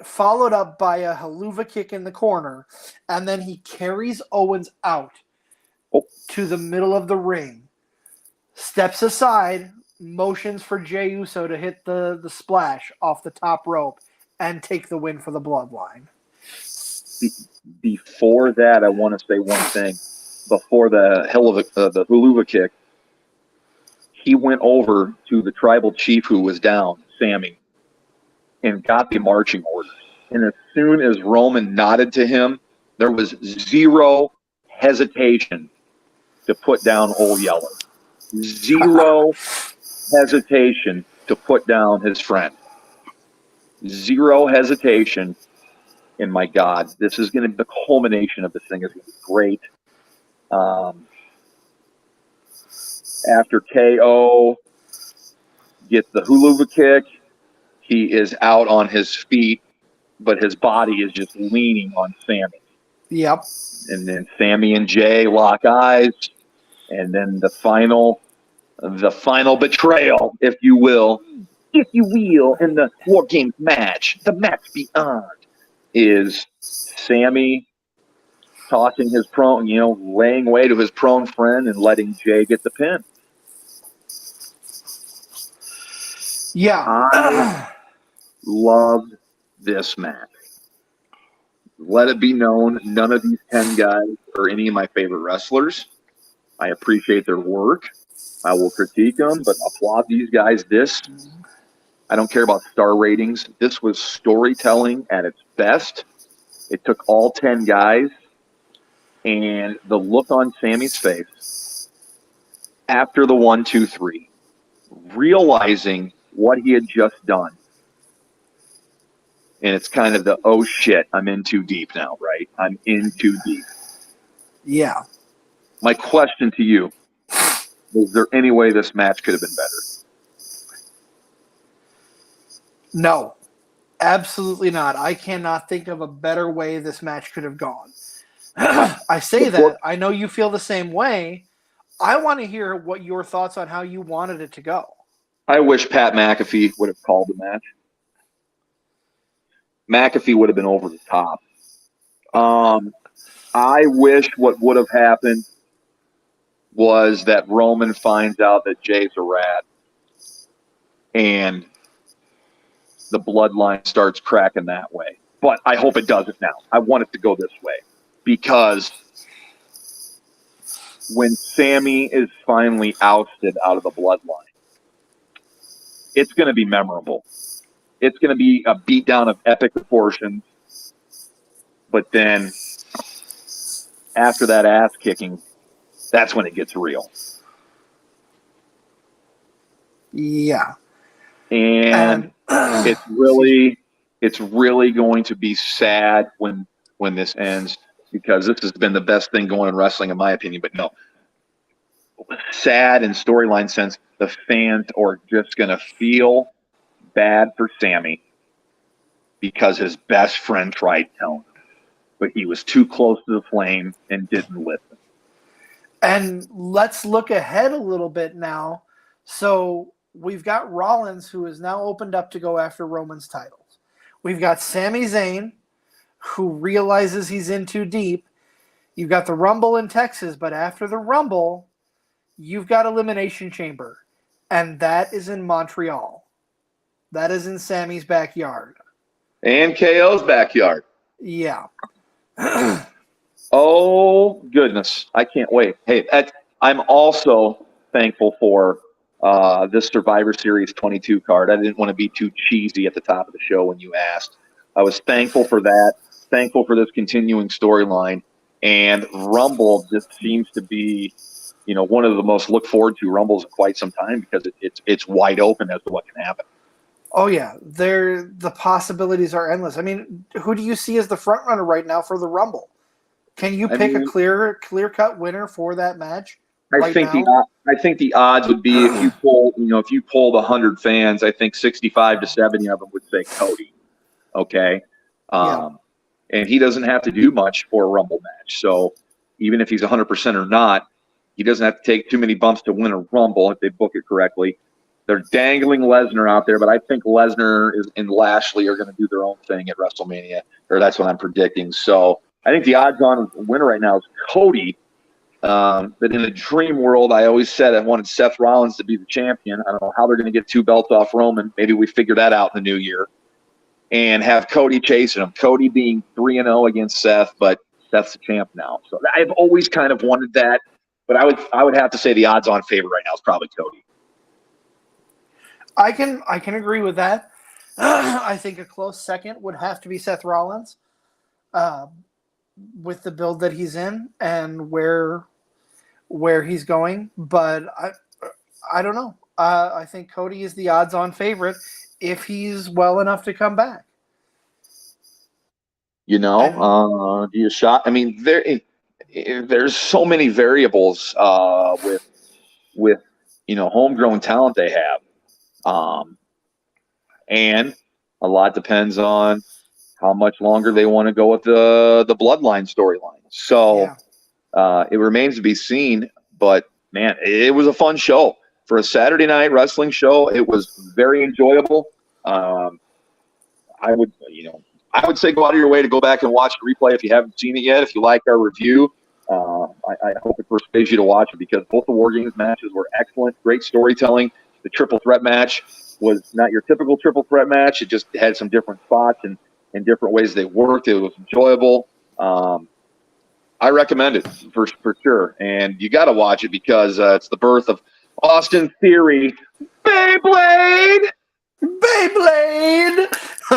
Speaker 1: followed up by a haluva kick in the corner, and then he carries Owens out to the middle of the ring, steps aside, motions for Jey Uso to hit the splash off the top rope, and take the win for the Bloodline.
Speaker 2: Before that, I want to say one thing. Before the haluva kick, he went over to the tribal chief who was down, Sammy, and got the marching orders. And as soon as Roman nodded to him, there was zero hesitation to put down Old Yeller. Zero hesitation to put down his friend. Zero hesitation. And my God, this is going to be the culmination of this thing. Is going to be great. After KO gets the haluva kick, he is out on his feet, but his body is just leaning on Sammy.
Speaker 1: Yep.
Speaker 2: And then Sammy and Jay lock eyes, and then the final betrayal, if you will, in the War Games match, the match beyond, is Sammy tossing his prone, laying way to his prone friend and letting Jay get the pin.
Speaker 1: Yeah.
Speaker 2: I loved this match. Let it be known, none of these 10 guys are any of my favorite wrestlers. I appreciate their work. I will critique them, but applaud these guys. I don't care about star ratings. This was storytelling at its best. It took all 10 guys, and the look on Sammy's face after the 1, 2, 3, realizing what he had just done. And it's kind of the, oh shit, I'm in too deep now, right? I'm in too deep.
Speaker 1: Yeah.
Speaker 2: My question to you, is there any way this match could have been better?
Speaker 1: No, absolutely not. I cannot think of a better way this match could have gone. I say that. I know you feel the same way. I want to hear what your thoughts on how you wanted it to go.
Speaker 2: I wish Pat McAfee would have called the match. McAfee would have been over the top. I wish what would have happened was that Roman finds out that Jay's a rat, and the bloodline starts cracking that way. But I hope it doesn't now. I want it to go this way, because when Sammy is finally ousted out of the bloodline, it's going to be memorable. It's going to be a beatdown of epic proportions. But then after that ass kicking, that's when it gets real.
Speaker 1: Yeah.
Speaker 2: And it's really going to be sad when this ends, because this has been the best thing going in wrestling, in my opinion. But no, sad in storyline sense, the fans are just going to feel bad for Sammy because his best friend tried telling him, but he was too close to the flame and didn't listen.
Speaker 1: And let's look ahead a little bit now. So we've got Rollins, who is now opened up to go after Roman's titles. We've got Sami Zayn, who realizes he's in too deep. You've got the Rumble in Texas, but after the Rumble, you've got Elimination Chamber, and that is in Montreal. That is in Sammy's backyard.
Speaker 2: And KO's backyard.
Speaker 1: Yeah.
Speaker 2: Oh, goodness. I can't wait. Hey, I'm also thankful for this Survivor Series 22 card. I didn't want to be too cheesy at the top of the show when you asked. I was thankful for that, thankful for this continuing storyline. And Rumble just seems to be, one of the most look forward to Rumbles in quite some time because it's wide open as to what can happen.
Speaker 1: Oh, yeah. The possibilities are endless. I mean, who do you see as the front runner right now for the Rumble? Can you pick a clear-cut winner for that match?
Speaker 2: I think the odds would be if you polled 100 fans, I think 65 to 70 of them would say Cody. Okay. And he doesn't have to do much for a Rumble match. So even if he's 100% or not, he doesn't have to take too many bumps to win a Rumble if they book it correctly. They're dangling Lesnar out there, but I think Lesnar and Lashley are going to do their own thing at WrestleMania, or that's what I'm predicting. So I think the odds-on winner right now is Cody. But in a dream world, I always said I wanted Seth Rollins to be the champion. I don't know how they're going to get 2 belts off Roman. Maybe we figure that out in the new year. And have Cody chasing him. Cody being 3-0 against Seth, but Seth's the champ now. So I've always kind of wanted that. But I would have to say the odds-on favorite right now is probably Cody.
Speaker 1: I can agree with that. I think a close second would have to be Seth Rollins, with the build that he's in and where he's going. But I don't know. I think Cody is the odds-on favorite if he's well enough to come back.
Speaker 2: Do you shot? I mean, there's so many variables with homegrown talent they have, and a lot depends on how much longer they want to go with the bloodline storyline. So it remains to be seen. But man, it was a fun show for a Saturday night wrestling show. It was very enjoyable. I would say go out of your way to go back and watch the replay if you haven't seen it yet. If you like our review, I hope it persuades you to watch it because both the War Games matches were excellent. Great storytelling. The triple threat match was not your typical triple threat match. It just had some different spots and different ways they worked. It was enjoyable. I recommend it for sure. And you got to watch it because it's the birth of Austin Theory. Beyblade!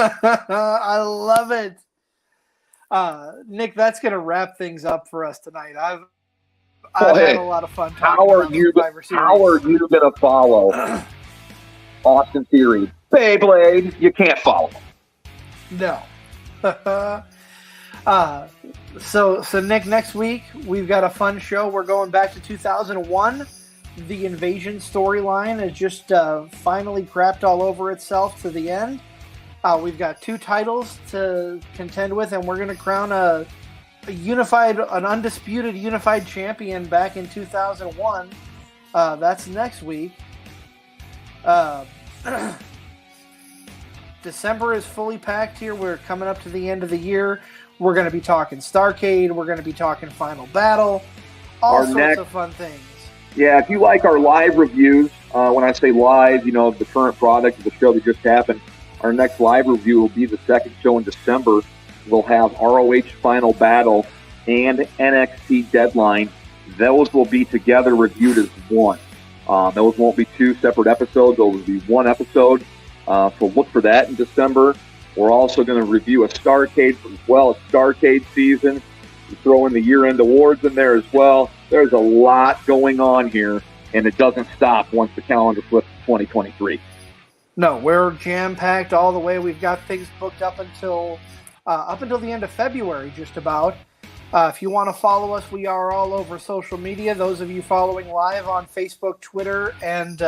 Speaker 1: I love it. Nick, that's going to wrap things up for us tonight. I've had a lot of fun talking about Survivor Series.
Speaker 2: How are you going to follow Austin Theory? Beyblade, you can't follow him.
Speaker 1: No. So Nick, next week we've got a fun show. We're going back to 2001. The Invasion storyline has just finally crapped all over itself to the end. We've got 2 titles to contend with, and we're going to crown an undisputed unified champion back in 2001. That's next week. December is fully packed here. We're coming up to the end of the year. We're going to be talking Starrcade. We're going to be talking Final Battle. All sorts of fun things.
Speaker 2: Yeah, if you like our live reviews, when I say live, the current product of the show that just happened, our next live review will be the second show in December. We'll have ROH Final Battle and NXT Deadline. Those will be together reviewed as one. Those won't be 2 separate episodes. Those will be 1 episode. So look for that in December. We're also going to review a Starrcade as well, a Starrcade season. We throw in the year-end awards in there as well. There's a lot going on here, and it doesn't stop once the calendar flips to 2023.
Speaker 1: No, we're jam-packed all the way. We've got things booked up until the end of February, just about. If you want to follow us, we are all over social media. Those of you following live on Facebook, Twitter, and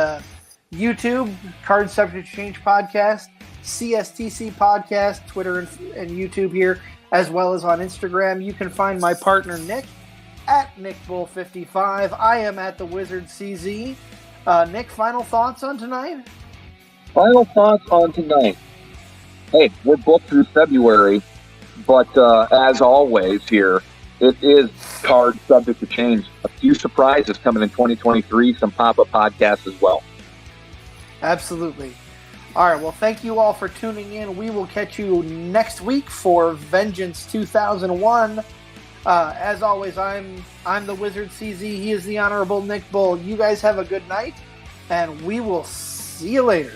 Speaker 1: YouTube, Card Subject Exchange Podcast, CSTC Podcast, Twitter and YouTube here, as well as on Instagram. You can find my partner, Nick, at NickBull55. I am at the Wizard CZ. Nick, final thoughts on tonight?
Speaker 2: Final thoughts on tonight. Hey, we're booked through February, but as always here, it is card subject to change. A few surprises coming in 2023, some pop-up podcasts as well.
Speaker 1: Absolutely. All right, well, thank you all for tuning in. We will catch you next week for Vengeance 2001. As always, I'm the Wizard CZ. He is the Honorable Nick Bull. You guys have a good night, and we will see you later.